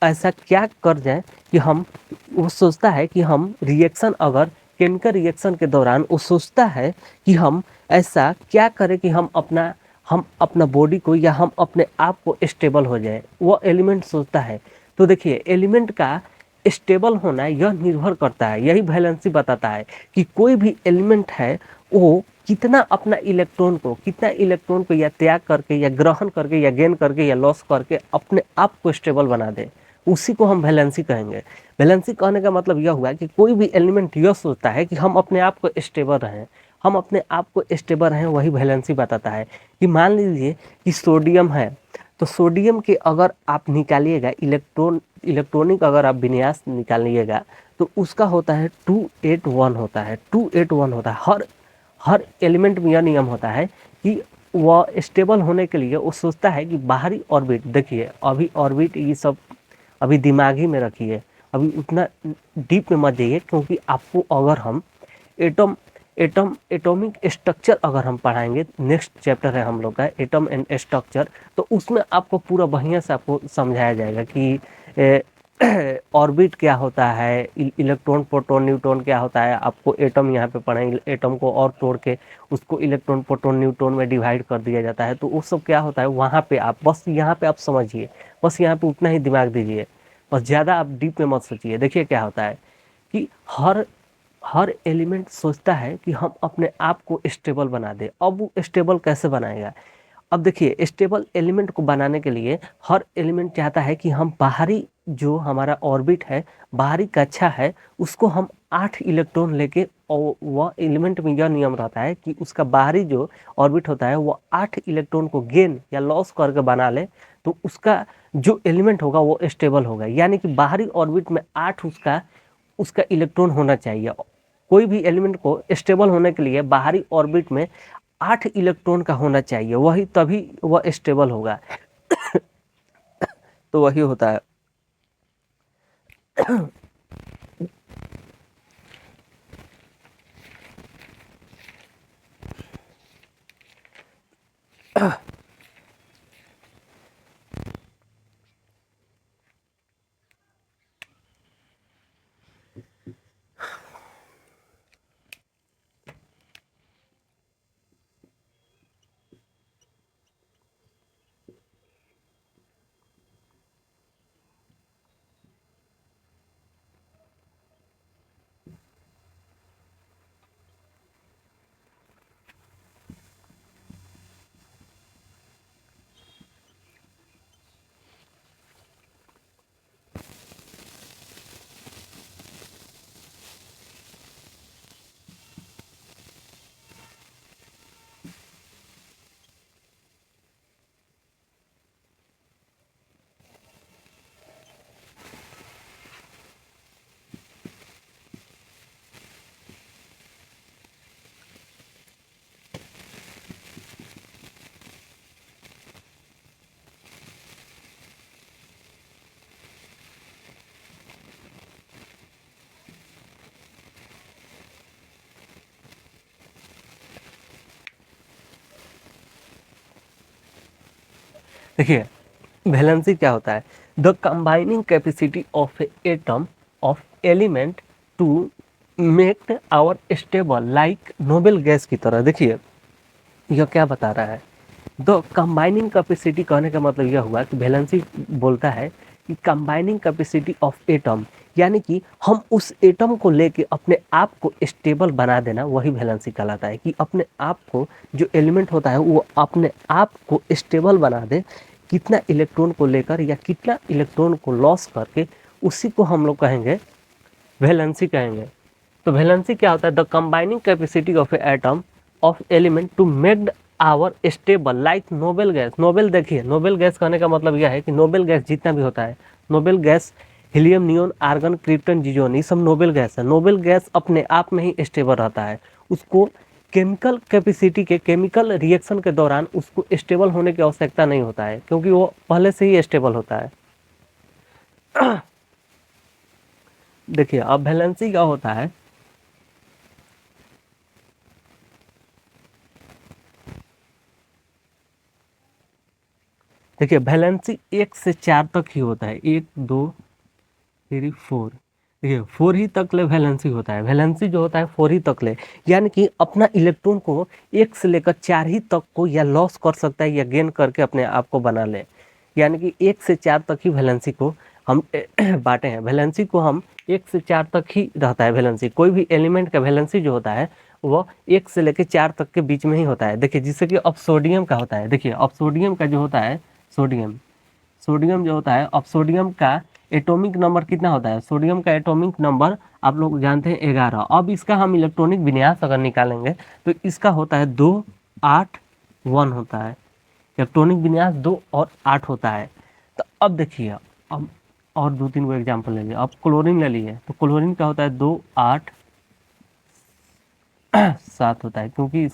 क्या कर जाए कि हम, वो सोचता है कि हम रिएक्शन, अगर केमिकल रिएक्शन के दौरान वो सोचता है कि हम ऐसा क्या करें कि हम अपना बॉडी को या हम अपने आप को स्टेबल हो जाए, वो एलिमेंट सोचता है। तो देखिए एलिमेंट का स्टेबल होना यह निर्भर करता है, यही वैलेंसी बताता है कि कोई भी एलिमेंट है वो कितना इलेक्ट्रॉन को या त्याग करके या ग्रहण करके या गेन करके या लॉस करके अपने आप को स्टेबल बना दे, उसी को हम वैलेंसी कहेंगे। वैलेंसी कहने का मतलब यह हुआ कि कोई भी एलिमेंट यह सोचता है कि हम अपने आप को स्टेबल रहें, वही वैलेंसी बताता है। कि मान लीजिए कि सोडियम है, तो सोडियम के अगर आप निकालिएगा इलेक्ट्रॉनिक अगर आप विन्यास निकालिएगा तो उसका होता है 281 होता है। हर एलिमेंट में यह नियम होता है कि वह स्टेबल होने के लिए वो सोचता है कि बाहरी ऑर्बिट, देखिए अभी ऑर्बिट ये सब अभी दिमाग ही में रखिए, अभी उतना डीप में मत जाइए, क्योंकि आपको अगर हम एटम एटॉमिक स्ट्रक्चर अगर हम पढ़ाएंगे, नेक्स्ट चैप्टर है हम लोग का एटम एंड स्ट्रक्चर, तो उसमें आपको पूरा बढ़िया से आपको समझाया जाएगा कि ऑर्बिट क्या होता है, इलेक्ट्रॉन प्रोटॉन न्यूट्रॉन क्या होता है। आपको एटम यहाँ पे पढ़ेंगे, एटम को और तोड़ के उसको इलेक्ट्रॉन प्रोटॉन न्यूट्रॉन में डिवाइड कर दिया जाता है, तो वो सब क्या होता है वहाँ पे आप बस यहाँ पे आप समझिए, बस यहाँ पे उतना ही दिमाग दीजिए, बस ज़्यादा आप डीप में मत सोचिए। देखिए क्या होता है कि हर हर एलिमेंट सोचता है कि हम अपने आप को स्टेबल बना दे। अब वो स्टेबल कैसे बनाएगा? अब देखिए स्टेबल एलिमेंट को बनाने के लिए हर एलिमेंट चाहता है कि हम बाहरी जो हमारा ऑर्बिट है, बाहरी कक्षा है, उसको हम 8 इलेक्ट्रॉन लेके, और वह एलिमेंट में यह नियम रहता है कि उसका बाहरी जो ऑर्बिट होता है वो 8 इलेक्ट्रॉन को गेन या लॉस करके बना ले, तो उसका जो एलिमेंट होगा वो स्टेबल होगा। यानी कि बाहरी ऑर्बिट में 8 उसका उसका इलेक्ट्रॉन होना चाहिए। कोई भी एलिमेंट को स्टेबल होने के लिए बाहरी ऑर्बिट में 8 इलेक्ट्रॉन का होना चाहिए, वही तभी वह स्टेबल होगा। तो वही होता है। देखिए वैलेंसी क्या होता है? The combining capacity of atom of element to make our stable like noble gas की तरह। देखिए यह क्या बता रहा है? द कंबाइनिंग कैपेसिटी कहने का मतलब यह हुआ कि वैलेंसी बोलता है कि कंबाइनिंग कैपेसिटी ऑफ एटम, यानी कि हम उस एटम को लेके अपने आप को स्टेबल बना देना, वही वैलेंसी कहलाता है। कि अपने आप को, जो एलिमेंट होता है वो अपने आप को स्टेबल बना दे, कितना इलेक्ट्रॉन को लेकर या कितना इलेक्ट्रॉन को लॉस करके, उसी को हम लोग कहेंगे वैलेंसी कहेंगे। तो वैलेंसी क्या होता है? The combining capacity of a atom of element to make our stable like noble gas. Noble, देखिए नोबेल गैस कहने का मतलब यह है कि नोबेल गैस जितना भी होता है, noble gas helium, neon, argon, krypton, xenon, ये सब नोबेल गैस है। नोबेल गैस अपने आप में ही स्टेबल रहता है। उसको केमिकल कैपेसिटी के, केमिकल रिएक्शन के दौरान उसको स्टेबल होने की आवश्यकता नहीं होता है, क्योंकि वो पहले से ही स्टेबल होता है। देखिए अब वैलेंसी क्या होता है? देखिए वैलेंसी 1 से 4 तक ही होता है, 1 2 3 4। देखिए 4 ही तक ले वैलेंसी होता है। वैलेंसी जो होता है 4 ही तक ले, यानी कि अपना इलेक्ट्रॉन को 1 से लेकर 4 ही तक को या लॉस कर सकता है या गेन करके अपने आप को बना ले। यानी कि 1 से 4 तक ही वैलेंसी को हम बांटे हैं। वैलेंसी को हम 1 से 4 तक ही रहता है वैलेंसी। कोई भी एलिमेंट का वैलेंसी जो होता है वह 1 से लेकर 4 तक के बीच में ही होता है। देखिए जिससे कि अब सोडियम का होता है, देखिए अब सोडियम का जो होता है, सोडियम सोडियम जो होता है, अब सोडियम का एटॉमिक नंबर कितना होता है? सोडियम का एटॉमिक नंबर आप लोग जानते हैं 11। अब इसका हम इलेक्ट्रॉनिक विन्यास अगर निकालेंगे तो इसका होता है 2 8 1 होता है। इलेक्ट्रॉनिक विन्यास 2 और 8 होता है। तो अब देखिए, अब और 2 3 को एग्जाम्पल ले लिए। अब क्लोरीन ले लिए, तो क्लोरीन का होता है 2 8 7 होता है, क्योंकि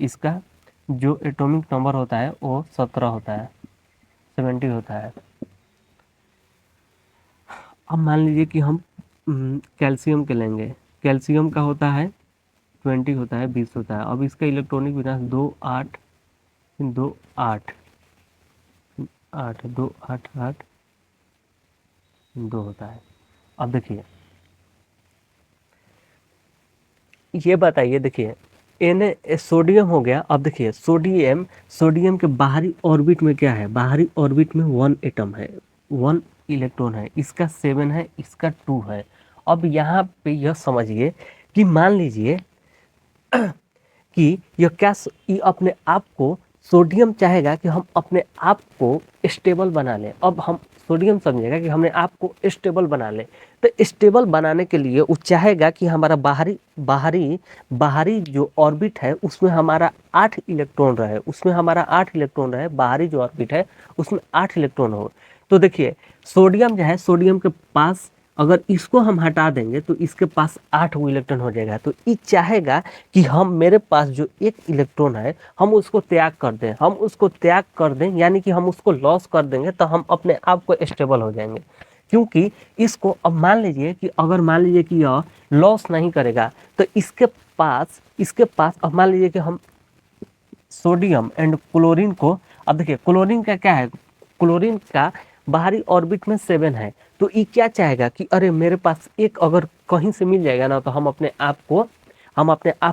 इसका जो एटॉमिक नंबर होता है वो 17 होता है, 70 होता है। अब मान लीजिए कि हम कैल्शियम के लेंगे, कैल्शियम का होता है 20 होता है, 20 होता है। अब इसका इलेक्ट्रॉनिक विन्यास 2 8 2 8 8 2 8 8 2 होता है। अब देखिए ये बताइए, देखिए एन सोडियम हो गया। अब देखिए सोडियम के बाहरी ऑर्बिट में क्या है, बाहरी ऑर्बिट में 1 एटम है, 1 इलेक्ट्रॉन है, इसका 7 है, इसका 2 है। अब यहाँ पे यह समझिए कि मान लीजिए कि यह क्या ये अपने आप को, सोडियम चाहेगा कि हम अपने आप को स्टेबल बना लें। अब हम सोडियम समझेगा कि हमने आप को स्टेबल बना लें, तो स्टेबल बनाने के लिए वो चाहेगा कि हमारा बाहरी जो ऑर्बिट है उसमें हमारा 8 इलेक्ट्रॉन रहे, उसमें हमारा 8 इलेक्ट्रॉन रहे, बाहरी जो ऑर्बिट है उसमें 8 इलेक्ट्रॉन हो। तो देखिए सोडियम जो है, सोडियम के पास अगर इसको हम हटा देंगे तो इसके पास 8 वो इलेक्ट्रॉन हो जाएगा। तो ये चाहेगा कि हम, मेरे पास जो 1 इलेक्ट्रॉन है हम उसको त्याग कर दें, हम उसको त्याग कर दें, यानी कि हम उसको लॉस कर देंगे, तो हम अपने आप को स्टेबल हो जाएंगे। क्योंकि इसको, अब मान लीजिए कि अगर मान लीजिए कि यह लॉस नहीं करेगा तो इसके पास अब मान लीजिए कि हम सोडियम एंड क्लोरीन को, अब देखिए क्लोरीन का क्या है, क्लोरीन का बाहरी ऑर्बिट में 7 है। तो ये क्या चाहेगा कि अरे मेरे पास एक अगर कहीं से मिल जाएगा ना तो हम अपने आप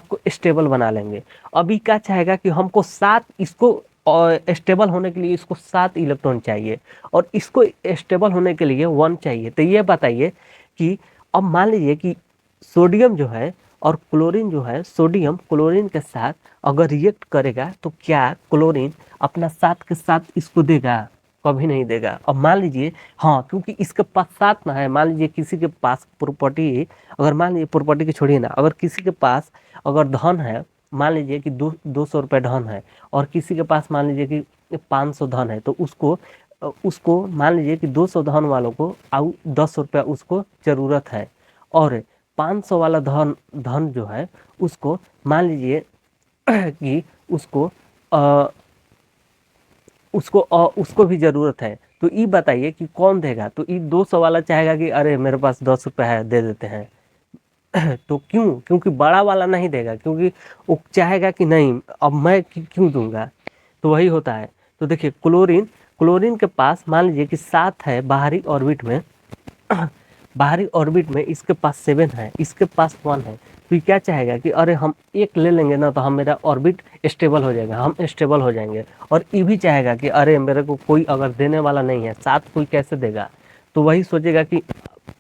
को स्टेबल बना लेंगे। अभी क्या चाहेगा कि हमको 7, इसको स्टेबल होने के लिए इसको 7 इलेक्ट्रॉन चाहिए और इसको स्टेबल होने के लिए 1 चाहिए। तो ये बताइए कि अब मान लीजिए कि सोडियम जो है और क्लोरीन जो है, सोडियम क्लोरीन के साथ अगर रिएक्ट करेगा तो क्या क्लोरीन अपना 7 के साथ इसको देगा? कभी नहीं देगा। अब मान लीजिए, हाँ, क्योंकि इसके पास 7 ना है, मान लीजिए किसी के पास प्रॉपर्टी, अगर मान लीजिए प्रॉपर्टी की छोड़िए ना, अगर किसी के पास अगर धन है, मान लीजिए कि 200 रुपये धन है और किसी के पास मान लीजिए कि 500 धन है, तो उसको मान लीजिए कि 200 धन वालों को 10 रुपया उसको ज़रूरत है और 500 वाला धन जो है उसको मान लीजिए कि उसको भी ज़रूरत है। तो ये बताइए कि कौन देगा? तो ये 200 वाला चाहेगा कि अरे मेरे पास 10 रुपये है, दे देते हैं। तो क्यों? क्योंकि बड़ा वाला नहीं देगा, क्योंकि वो चाहेगा कि नहीं, अब मैं क्यों दूंगा। तो वही होता है। तो देखिए क्लोरीन के पास मान लीजिए कि 7 है बाहरी ऑर्बिट में बाहरी ऑर्बिट में इसके पास 7 है, इसके पास 1 है। तो ये क्या चाहेगा कि अरे हम एक ले लेंगे ना तो हम, मेरा ऑर्बिट स्टेबल हो जाएगा, हम स्टेबल हो जाएंगे। और ये भी चाहेगा कि अरे मेरे को कोई अगर देने वाला नहीं है, 7 कोई कैसे देगा। तो वही सोचेगा कि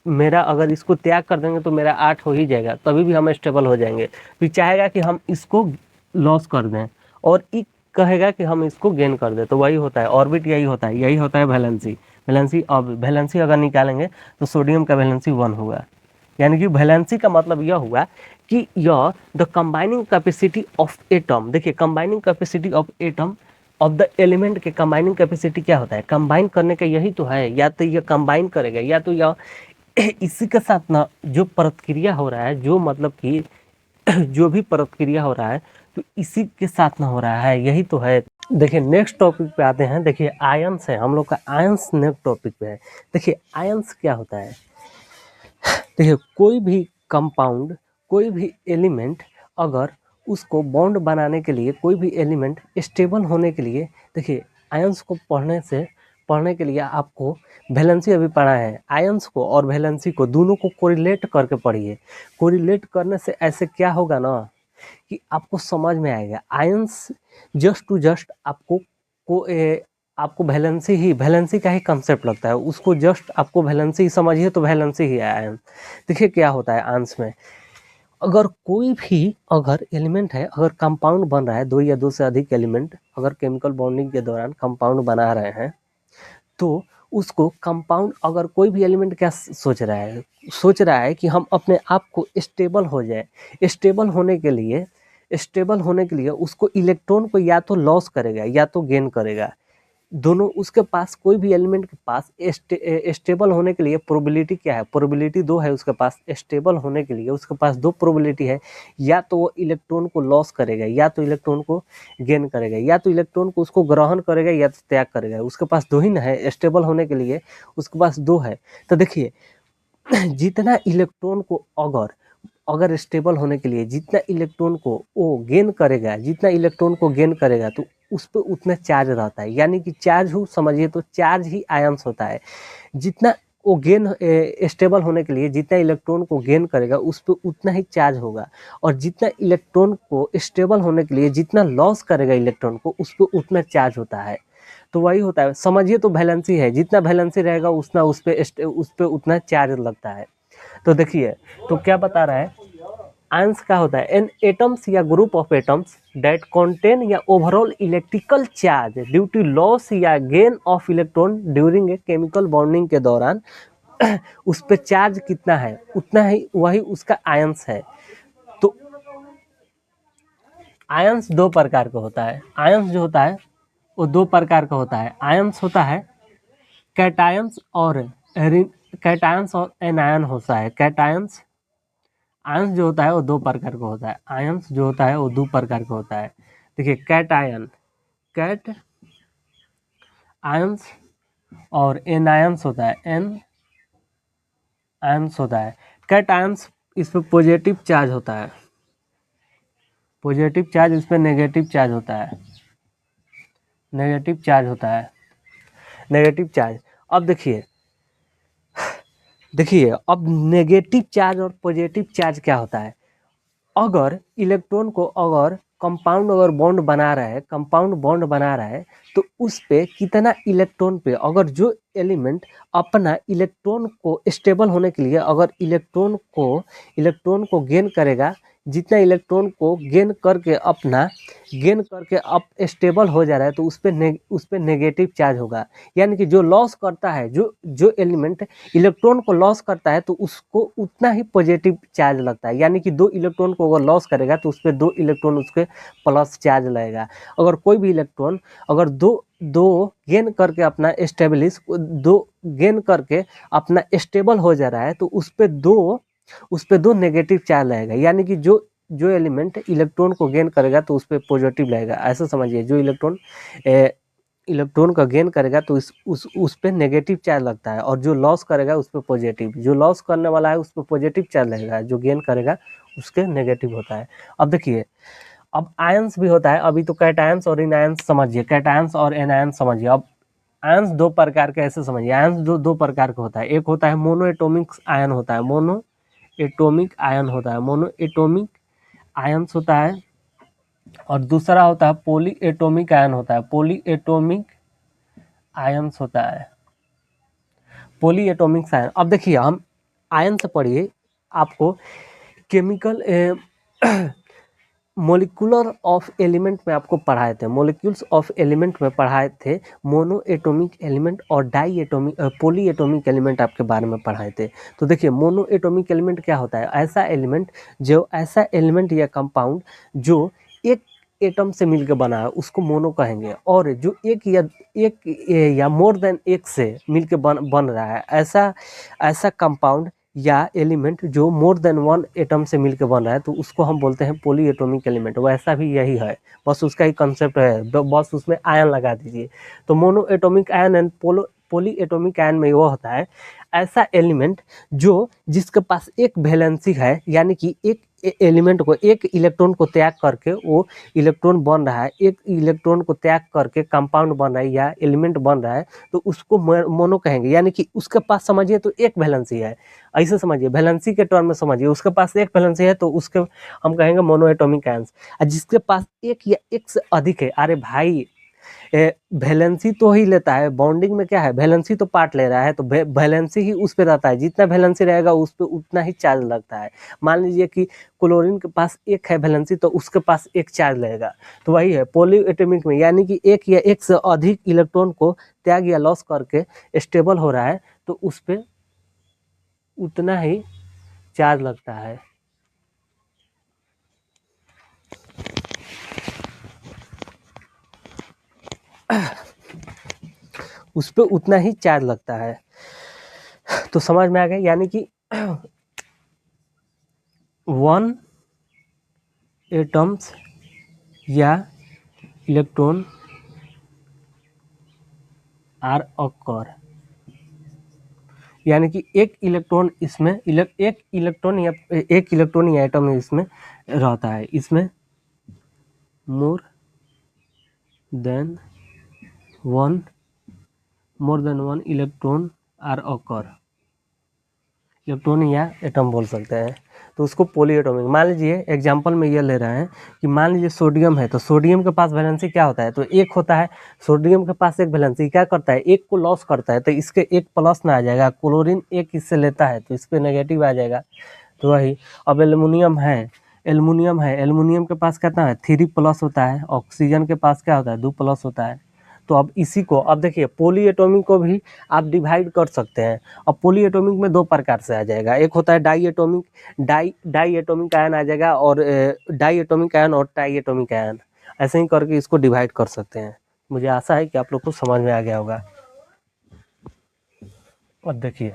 मेरा अगर इसको त्याग कर देंगे तो मेरा 8 हो ही जाएगा, तभी भी हम स्टेबल हो जाएंगे। तो चाहेगा कि हम इसको लॉस कर दें और ये कहेगा कि हम इसको गेन कर दें। तो वही होता है ऑर्बिट, यही होता है वैलेंसी। अब वैलेंसी अगर निकालेंगे तो सोडियम का वैलेंसी 1 होगा, यानी कि वैलेंसी का मतलब यह हुआ कि यह the combining capacity of atom. देखिए combining capacity of atom of the element के कंबाइनिंग कैपेसिटी क्या होता है? कंबाइन करने का यही तो है, या तो यह कंबाइन करेगा या तो यह इसी के साथ ना जो प्रतिक्रिया हो रहा है, जो मतलब कि जो भी प्रतिक्रिया हो रहा है तो इसी के साथ ना हो रहा है, यही तो है। देखिए नेक्स्ट टॉपिक पे आते हैं। देखिए आयंस है, हम लोग का आयंस नेक्स्ट टॉपिक पे है। देखिए आयंस क्या होता है? देखिए कोई भी कंपाउंड, कोई भी एलिमेंट, अगर उसको बॉन्ड बनाने के लिए, कोई भी एलिमेंट स्टेबल होने के लिए, देखिए आयंस को पढ़ने के लिए आपको वैलेंसी अभी पढ़ा है, आयंस को और वैलेंसी को दोनों को कोरिलेट करके पढ़िए। कोरिलेट करने से ऐसे क्या होगा ना कि आपको समझ में आएगा। आयंस जस्ट टू जस्ट आपको वैलेंसी का ही कंसेप्ट लगता है, उसको जस्ट आपको वैलेंसी ही समझिए तो वैलेंसी ही है आयंस। देखिए क्या होता है आयंस में, अगर कोई भी अगर एलिमेंट है, अगर कंपाउंड बन रहा है, 2 या 2 से अधिक एलिमेंट अगर केमिकल बॉन्डिंग के दौरान कंपाउंड बना रहे हैं, तो उसको कंपाउंड, अगर कोई भी एलिमेंट क्या सोच रहा है कि हम अपने आप को स्टेबल हो जाए। स्टेबल होने के लिए उसको इलेक्ट्रॉन को या तो लॉस करेगा या तो गेन करेगा। दोनों उसके पास कोई भी एलिमेंट के पास स्टेबल होने के लिए प्रोबेबिलिटी क्या है, प्रोबेबिलिटी 2 है उसके पास। स्टेबल होने के लिए उसके पास 2 प्रोबेबिलिटी है, या तो वो इलेक्ट्रॉन को लॉस करेगा या तो इलेक्ट्रॉन को गेन करेगा, या तो इलेक्ट्रॉन को उसको ग्रहण करेगा या तो त्याग करेगा। उसके पास 2 ही ना है, स्टेबल होने के लिए उसके पास 2 है। तो देखिए जितना इलेक्ट्रॉन को अगर स्टेबल होने के लिए जितना इलेक्ट्रॉन को वो गेन करेगा, जितना इलेक्ट्रॉन को गेन करेगा तो उस पर उतना चार्ज रहता है। यानी कि चार्ज हो समझिए तो चार्ज ही आयंस होता है। जितना वो गेन स्टेबल होने के लिए जितना इलेक्ट्रॉन को गेन करेगा उस पर उतना ही चार्ज होगा, और जितना इलेक्ट्रॉन को स्टेबल होने के लिए जितना लॉस करेगा इलेक्ट्रॉन को उस पर उतना चार्ज होता है। तो वही होता है, समझिए तो वैलेंसी है, जितना वैलेंसी रहेगा उतना उस पे उतना चार्ज लगता है। तो देखिए तो क्या बता रहा है, आंस क्या होता है, एन एटम्स या group of atoms that contain या overall electrical charge due to loss या gain of electron during a chemical bonding के दौरान उस पे चार्ज कितना है उतना ही वही उसका आयंस है। तो आयंस 2 प्रकार का होता है। आयंस जो होता है वो 2 प्रकार का होता है। आयंस होता है कैटायंस और कैटायंस और एनायन होता है। कैटायंस आयंस जो होता है वो 2 प्रकार का होता है। आयंस जो होता है वो 2 प्रकार का होता है। देखिए कैटायन, कैट आयंस और एनायंस होता है, एन आयंस होता है। कैट आयंस इस पर पॉजिटिव चार्ज होता है, पॉजिटिव चार्ज, इस पर नेगेटिव चार्ज होता है, नेगेटिव चार्ज होता है, नेगेटिव चार्ज। अब देखिए अब नेगेटिव चार्ज और पॉजिटिव चार्ज क्या होता है। अगर इलेक्ट्रॉन को अगर कंपाउंड अगर बॉन्ड बना रहा है, कंपाउंड बॉन्ड बना रहा है तो उस पे कितना इलेक्ट्रॉन पे अगर जो एलिमेंट अपना इलेक्ट्रॉन को स्टेबल होने के लिए अगर इलेक्ट्रॉन को गेन करेगा, जितना इलेक्ट्रॉन को गेन करके अब स्टेबल हो जा रहा है तो उस पे नेगेटिव चार्ज होगा। यानी कि जो लॉस करता है, जो एलिमेंट इलेक्ट्रॉन को लॉस करता है तो उसको उतना ही पॉजिटिव चार्ज लगता है। यानी कि 2 इलेक्ट्रॉन को अगर लॉस करेगा तो उस पर 2 इलेक्ट्रॉन उसके प्लस चार्ज लगेगा। अगर कोई भी इलेक्ट्रॉन अगर दो गेन करके अपना स्टेबल हो जा रहा है तो उस पे दो नेगेटिव चार्ज लगेगा। यानी कि जो एलिमेंट इलेक्ट्रॉन को गेन करेगा तो उस पर पॉजिटिव लगेगा। ऐसा समझिए, जो इलेक्ट्रॉन का गेन करेगा तो उस पे नेगेटिव चार्ज लगता है, और जो लॉस करेगा उस पे पॉजिटिव। जो लॉस करने वाला है उस पे पॉजिटिव चार्ज लगेगा, जो गेन करेगा उसके नेगेटिव होता है। अब देखिए अब आयंस भी होता है। अभी तो कैटायंस और इनायंस समझिए, कैटायंस और एनायंस समझिए। अब आयंस 2 प्रकार के ऐसे समझिए। आयंस दो प्रकार का होता है। एक होता है मोनो एटॉमिक आयन होता है, मोनो एटॉमिक आयन होता है, मोनो एटॉमिक आयंस होता है। और दूसरा होता है पॉली एटॉमिक आयन होता है, पॉली एटॉमिक आयंस होता है, पॉली एटॉमिक आयन। अब देखिए हम आयन से पढ़िए, आपको केमिकल मोलिकुलर ऑफ एलिमेंट में आपको पढ़ाए थे, मोलिक्यूल्स ऑफ एलिमेंट में पढ़ाए थे मोनो एटॉमिक एलिमेंट और di atomic poly atomic element आपके बारे में पढ़ाए थे। तो देखिए मोनो एटॉमिक एलिमेंट क्या होता है, ऐसा एलिमेंट या कंपाउंड जो एक एटम से मिलकर बना है उसको मोनो कहेंगे, और जो एक या मोर देन एक से मिलकर बन रहा है, ऐसा कंपाउंड या एलिमेंट जो मोर देन 1 एटम से मिलकर बन रहा है तो उसको हम बोलते हैं पॉली एटॉमिक एलिमेंट। वैसा भी यही है, बस उसका ही कंसेप्ट है, बस उसमें आयन लगा दीजिए। तो mono atomic ion and poly atomic ion में वो होता है ऐसा एलिमेंट जिसके पास एक वैलेंसी है, यानी कि एक एलिमेंट को एक इलेक्ट्रॉन को त्याग करके वो इलेक्ट्रॉन बन रहा है, एक इलेक्ट्रॉन को त्याग करके कंपाउंड बन रहा है या एलिमेंट बन रहा है तो उसको मोनो कहेंगे। यानी कि उसके पास समझिए तो एक वैलेंसी है, ऐसे समझिए, वैलेंसी के टर्म में समझिए, उसके पास एक वैलेंसी है तो उसके हम कहेंगे मोनो एटॉमिक आयंस। और जिसके पास एक या एक से अधिक है, अरे भाई वैलेंसी तो ही लेता है, बॉन्डिंग में क्या है, वैलेंसी तो पार्ट ले रहा है तो वैलेंसी ही उस पे रहता है, जितना वैलेंसी रहेगा उस पे उतना ही चार्ज लगता है। मान लीजिए कि क्लोरीन के पास एक है वैलेंसी तो उसके पास एक चार्ज लगेगा। तो वही है पॉली एटॉमिक में, यानी कि एक या एक से अधिक इलेक्ट्रॉन को त्याग या लॉस करके स्टेबल हो रहा है तो उस पे उतना ही चार्ज लगता है। उस पर उतना ही चार्ज लगता है। तो समझ में आ गया, यानी कि 1 एटम्स या इलेक्ट्रॉन आर अकर, यानी कि एक इलेक्ट्रॉन इसमें एक इलेक्ट्रॉन या एटम इसमें रहता है, इसमें more than one electron are occur, electron या एटम बोल सकते हैं। तो उसको पॉली एटॉमिक, मान लीजिए एग्जांपल में ये ले रहे हैं कि मान लीजिए सोडियम है, तो सोडियम के पास वैलेंसी क्या होता है, तो एक होता है। सोडियम के पास एक वैलेंसी क्या करता है, एक को लॉस करता है, तो इसके एक प्लस में आ जाएगा। क्लोरीन एक इससे लेता है तो इस पर नेगेटिव आ जाएगा। तो वही, अब एल्युमिनियम के पास कितना है, 3+ होता है। ऑक्सीजन के पास क्या होता है, 2+ होता है। तो अब इसी को, अब देखिए पॉली एटॉमिक को भी आप डिवाइड कर सकते हैं। अब पॉली एटॉमिक में 2 प्रकार से आ जाएगा, एक होता है डाई एटॉमिक आयन आ जाएगा, और डाई एटॉमिक आयन और ट्राई एटॉमिक आयन, ऐसे ही करके इसको डिवाइड कर सकते हैं। मुझे आशा है कि आप लोग को समझ में आ गया होगा। अब देखिए,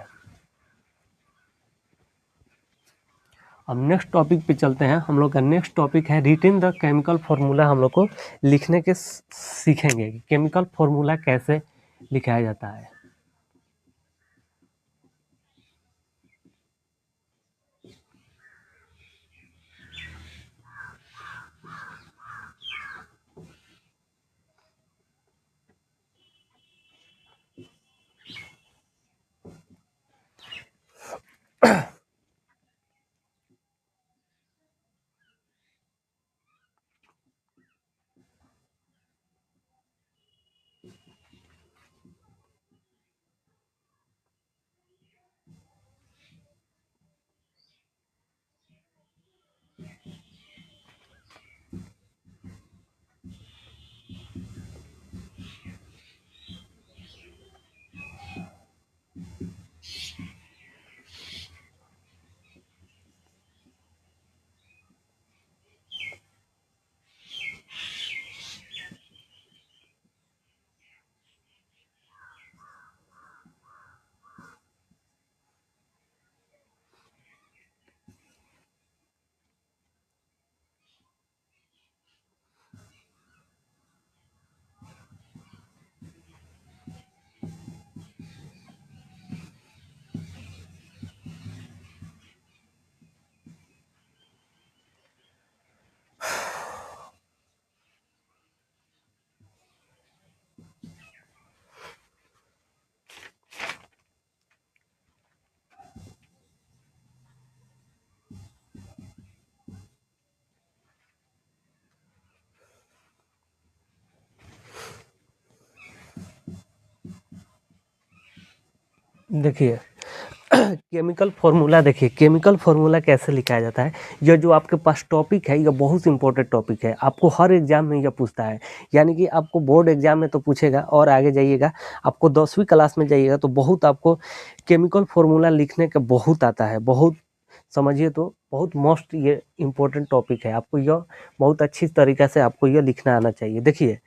अब नेक्स्ट टॉपिक पे चलते हैं। हम लोग का नेक्स्ट टॉपिक है रिटेन द केमिकल फॉर्मूला। हम लोग को लिखने के सीखेंगे कि केमिकल फॉर्मूला कैसे लिखाया जाता है। देखिए केमिकल फॉर्मूला, देखिए केमिकल फॉर्मूला कैसे लिखा जाता है। यह जो आपके पास टॉपिक है, यह बहुत इंपॉर्टेंट टॉपिक है, आपको हर एग्जाम में यह पूछता है। यानी कि आपको बोर्ड एग्जाम में तो पूछेगा, और आगे जाइएगा आपको 10वीं क्लास में जाइएगा तो बहुत आपको केमिकल फॉर्मूला लिखने का बहुत आता है। बहुत समझिए तो बहुत मोस्ट ये इम्पोर्टेंट टॉपिक है। आपको यह बहुत अच्छी तरीक़े से आपको यह लिखना आना चाहिए। देखिए,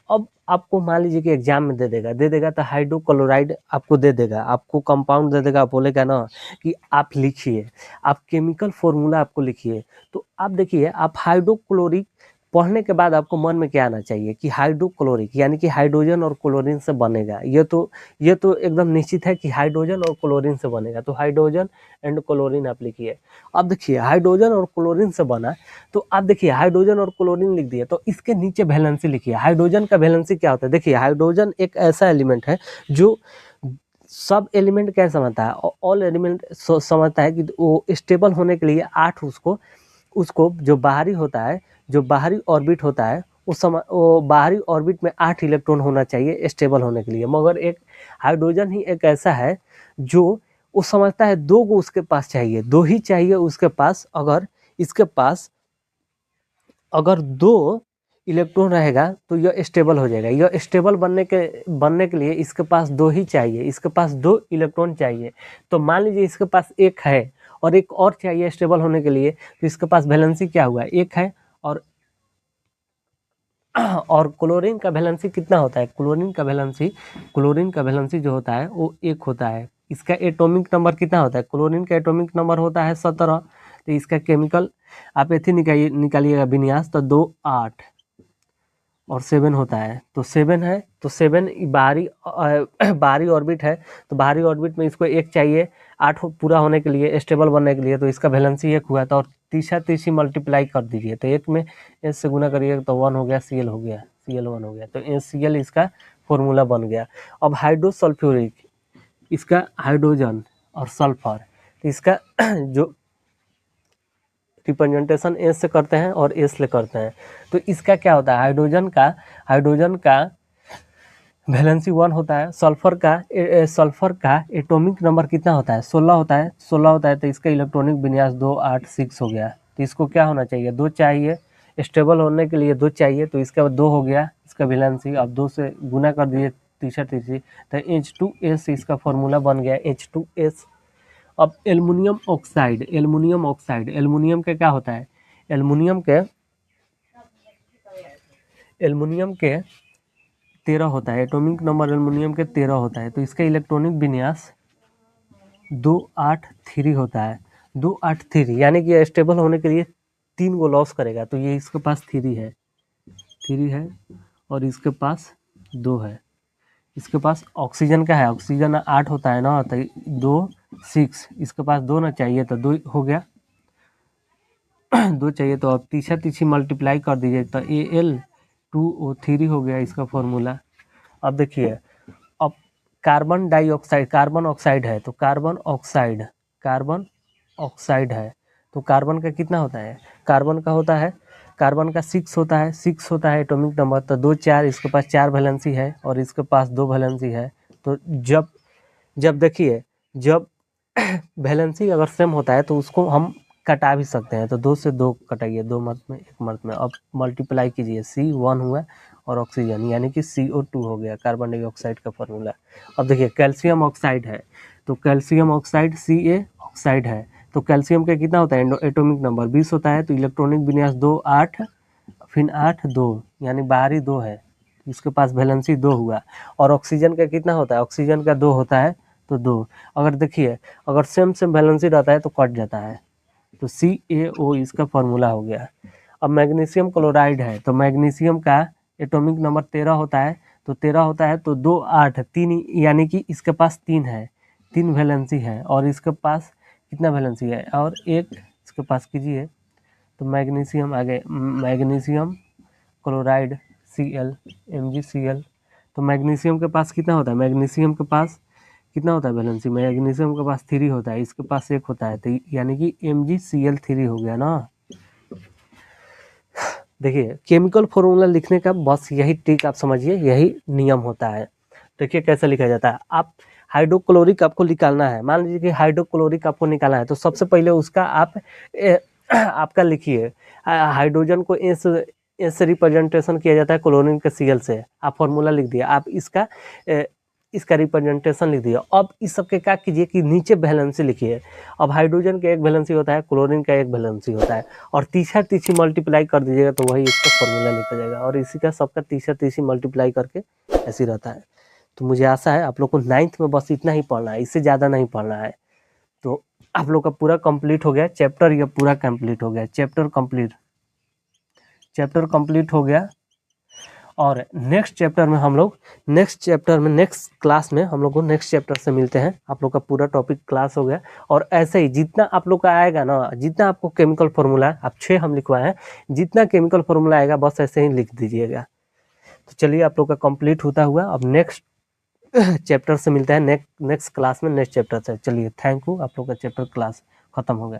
अब आपको मान लीजिए कि एग्जाम में दे देगा तो हाइड्रोक्लोराइड आपको दे देगा, आपको कंपाउंड दे देगा, बोलेगा ना कि आप लिखिए, आप केमिकल फॉर्मूला आपको लिखिए। तो आप देखिए, आप हाइड्रोक्लोरिक पढ़ने के बाद आपको मन में क्या आना चाहिए कि हाइड्रोक्लोरिक यानी कि हाइड्रोजन और क्लोरीन से बनेगा। ये तो एकदम निश्चित है कि हाइड्रोजन और क्लोरीन से बनेगा। तो हाइड्रोजन एंड क्लोरीन आप लिखिए। अब देखिए हाइड्रोजन और क्लोरीन से बना, तो आप देखिए हाइड्रोजन और क्लोरीन लिख दिए, तो इसके नीचे वैलेंसी लिखिए। हाइड्रोजन का वैलेंसी क्या होता है, देखिए हाइड्रोजन एक ऐसा एलिमेंट है जो सब एलिमेंट क्या समझता है, ऑल एलिमेंट समझता है कि वो स्टेबल होने के लिए 8 उसको जो बाहरी होता है, जो बाहरी ऑर्बिट होता है, वो बाहरी ऑर्बिट में 8 इलेक्ट्रॉन होना चाहिए स्टेबल होने के लिए। मगर एक हाइड्रोजन ही एक ऐसा है जो वो समझता है 2 को उसके पास चाहिए, 2 ही चाहिए उसके पास। अगर इसके पास अगर 2 इलेक्ट्रॉन रहेगा तो यह स्टेबल हो जाएगा। यह स्टेबल बनने के लिए इसके पास 2 ही चाहिए, इसके पास 2 इलेक्ट्रॉन चाहिए। तो मान लीजिए इसके पास 1 है और एक और चाहिए स्टेबल होने के लिए, तो इसके पास वैलेंसी क्या हुआ, 1 है और और क्लोरीन का वैलेंसी कितना होता है? क्लोरीन का वैलेंसी जो होता है वो 1 होता है। इसका एटॉमिक नंबर कितना होता है? क्लोरीन का एटॉमिक नंबर होता है 17। तो इसका केमिकल आप ऐसे निकालिएगा विन्यास, तो 2 8 और 7 होता है, तो 7 है, तो 7 बाहरी ऑर्बिट है, तो बाहरी ऑर्बिट में इसको 1 चाहिए 8 पूरा होने के लिए, स्टेबल बनने के लिए, तो इसका वैलेंसी 1 हुआ था। और तीसरी मल्टीप्लाई कर दीजिए, तो 1 में एस से गुना करिए तो 1 हो गया, Cl हो गया, Cl1 हो गया, तो Cl इसका फॉर्मूला बन गया। अब हाइड्रोसल्फ्यूरिक, इसका हाइड्रोजन और सल्फर, तो इसका जो रिप्रेजेंटेशन एस से करते हैं और एस से करते हैं, तो इसका क्या होता है? हाइड्रोजन का वैलेंसी 1 होता है। सल्फर का एटॉमिक नंबर कितना होता है? 16 होता है, तो इसका इलेक्ट्रॉनिक विन्यास 2 8 6 हो गया। तो इसको क्या होना चाहिए? 2 चाहिए, स्टेबल होने के लिए 2 चाहिए, तो इसका 2 हो गया इसका वैलेंसी। अब 2 से गुना कर दीजिए तीसरी, तो H2S इसका फॉर्मूला बन गया, H2S। अब एल्युमिनियम ऑक्साइड, एल्युमिनियम का क्या होता है? एल्युमिनियम के 13 होता है, एटॉमिक नंबर एल्युमिनियम के 13 होता है, तो इसका इलेक्ट्रॉनिक विन्यास 283 होता है, 283, यानी कि स्टेबल होने के लिए 3 को लॉस करेगा, तो ये इसके पास 3 है और इसके पास 2 है। इसके पास ऑक्सीजन का है, ऑक्सीजन 8 होता है ना, तो 2 6, इसके पास 2 ना चाहिए, तो 2 हो गया 2 चाहिए, तो अब तीसरी मल्टीप्लाई कर दीजिए, तो Al2O3 हो गया इसका फॉर्मूला। अब देखिए, अब कार्बन ऑक्साइड है, तो कार्बन ऑक्साइड है, तो कार्बन का कितना होता है? कार्बन का 6 होता है एटॉमिक नंबर, तो 2 4, इसके पास 4 वैलेंसी है और इसके पास 2 वैलेंसी है। तो जब देखिए, जब वैलेंसी अगर सेम होता है तो उसको हम कटा भी सकते हैं, तो 2 से 2 कटाइए, 2 मत में 1 मत में। अब मल्टीप्लाई कीजिए, C1 हुआ और ऑक्सीजन, यानी कि CO2 हो गया, कार्बन डाइऑक्साइड का फॉर्मूला। अब देखिए, कैल्शियम ऑक्साइड है, तो कैल्शियम ऑक्साइड Ca ऑक्साइड है, तो कैल्शियम का कितना होता है? एटॉमिक नंबर 20 होता है, तो इलेक्ट्रॉनिक विन्यास 2 8 फिर 8 2, यानी बाहरी 2 है, इसके पास वैलेंसी 2 हुआ। और ऑक्सीजन का कितना होता है? ऑक्सीजन का 2 होता है, तो 2। अगर देखिए, अगर सेम वैलेंसी रहता है तो कट जाता है, तो CaO इसका फॉर्मूला हो गया। अब मैग्नीशियम क्लोराइड है, तो मैग्नीशियम का एटॉमिक नंबर 13 होता है, तो 13 होता है, तो 2 8 3, यानी कि इसके पास 3 वैलेंसी है, और इसके पास कितना वैलेंसी है? और एक इसके पास कीजिए, तो मैग्नीशियम आगे, मैग्नीशियम क्लोराइड Cl MgCl, तो मैग्नीशियम के पास कितना होता है? मैग्नीशियम के पास कितना होता है वैलेंसी? मैग्नीशियम के पास 3 होता है, इसके पास 1 होता है, तो यानी कि MgCl3 हो गया ना। देखिए, केमिकल फॉर्मूला लिखने का बस यही ट्रिक आप समझिए, यही नियम होता है। देखिए कैसे लिखा जाता है। आप हाइड्रोक्लोरिक आपको निकालना है, मान लीजिए कि हाइड्रोक्लोरिक आपको निकालना है, तो सबसे पहले उसका आप आपका लिखिए, हाइड्रोजन को एस से रिप्रेजेंटेशन किया जाता है, क्लोरीन के Cl से, आप फॉर्मूला लिख दिया, आप इसका रिप्रेजेंटेशन लिख दिया। अब इस सब के क्या कीजिए कि नीचे वैलेंसी लिखिए। अब हाइड्रोजन का 1 वैलेंसी होता है, क्लोरीन का 1 वैलेंसी होता है, और तीसरी मल्टीप्लाई कर दीजिएगा, तो वही इसका फॉर्मूला लिखा जाएगा, और इसी का सबका तीसरी मल्टीप्लाई करके ऐसे रहता है। तो मुझे आशा है आप लोग को 9th में बस इतना ही पढ़ना है, इससे ज़्यादा नहीं पढ़ना है। तो आप लोग का पूरा कंप्लीट हो गया चैप्टर, ये पूरा कंप्लीट हो गया, चैप्टर कंप्लीट हो गया। और नेक्स्ट चैप्टर में नेक्स्ट क्लास में हम लोग को नेक्स्ट चैप्टर से मिलते हैं। आप लोग का पूरा टॉपिक क्लास हो गया, और ऐसे ही जितना आप लोग का आएगा ना, जितना आपको केमिकल फार्मूला, आप 6 हम लिखवाए हैं, जितना केमिकल फार्मूला आएगा बस ऐसे ही लिख दीजिएगा। तो चलिए, आप लोग का कंप्लीट होता हुआ अब नेक्स्ट चैप्टर से मिलते हैं, नेक्स्ट क्लास में नेक्स्ट चैप्टर से। चलिए, थैंक यू, आप लोग का चैप्टर क्लास खत्म हो गया।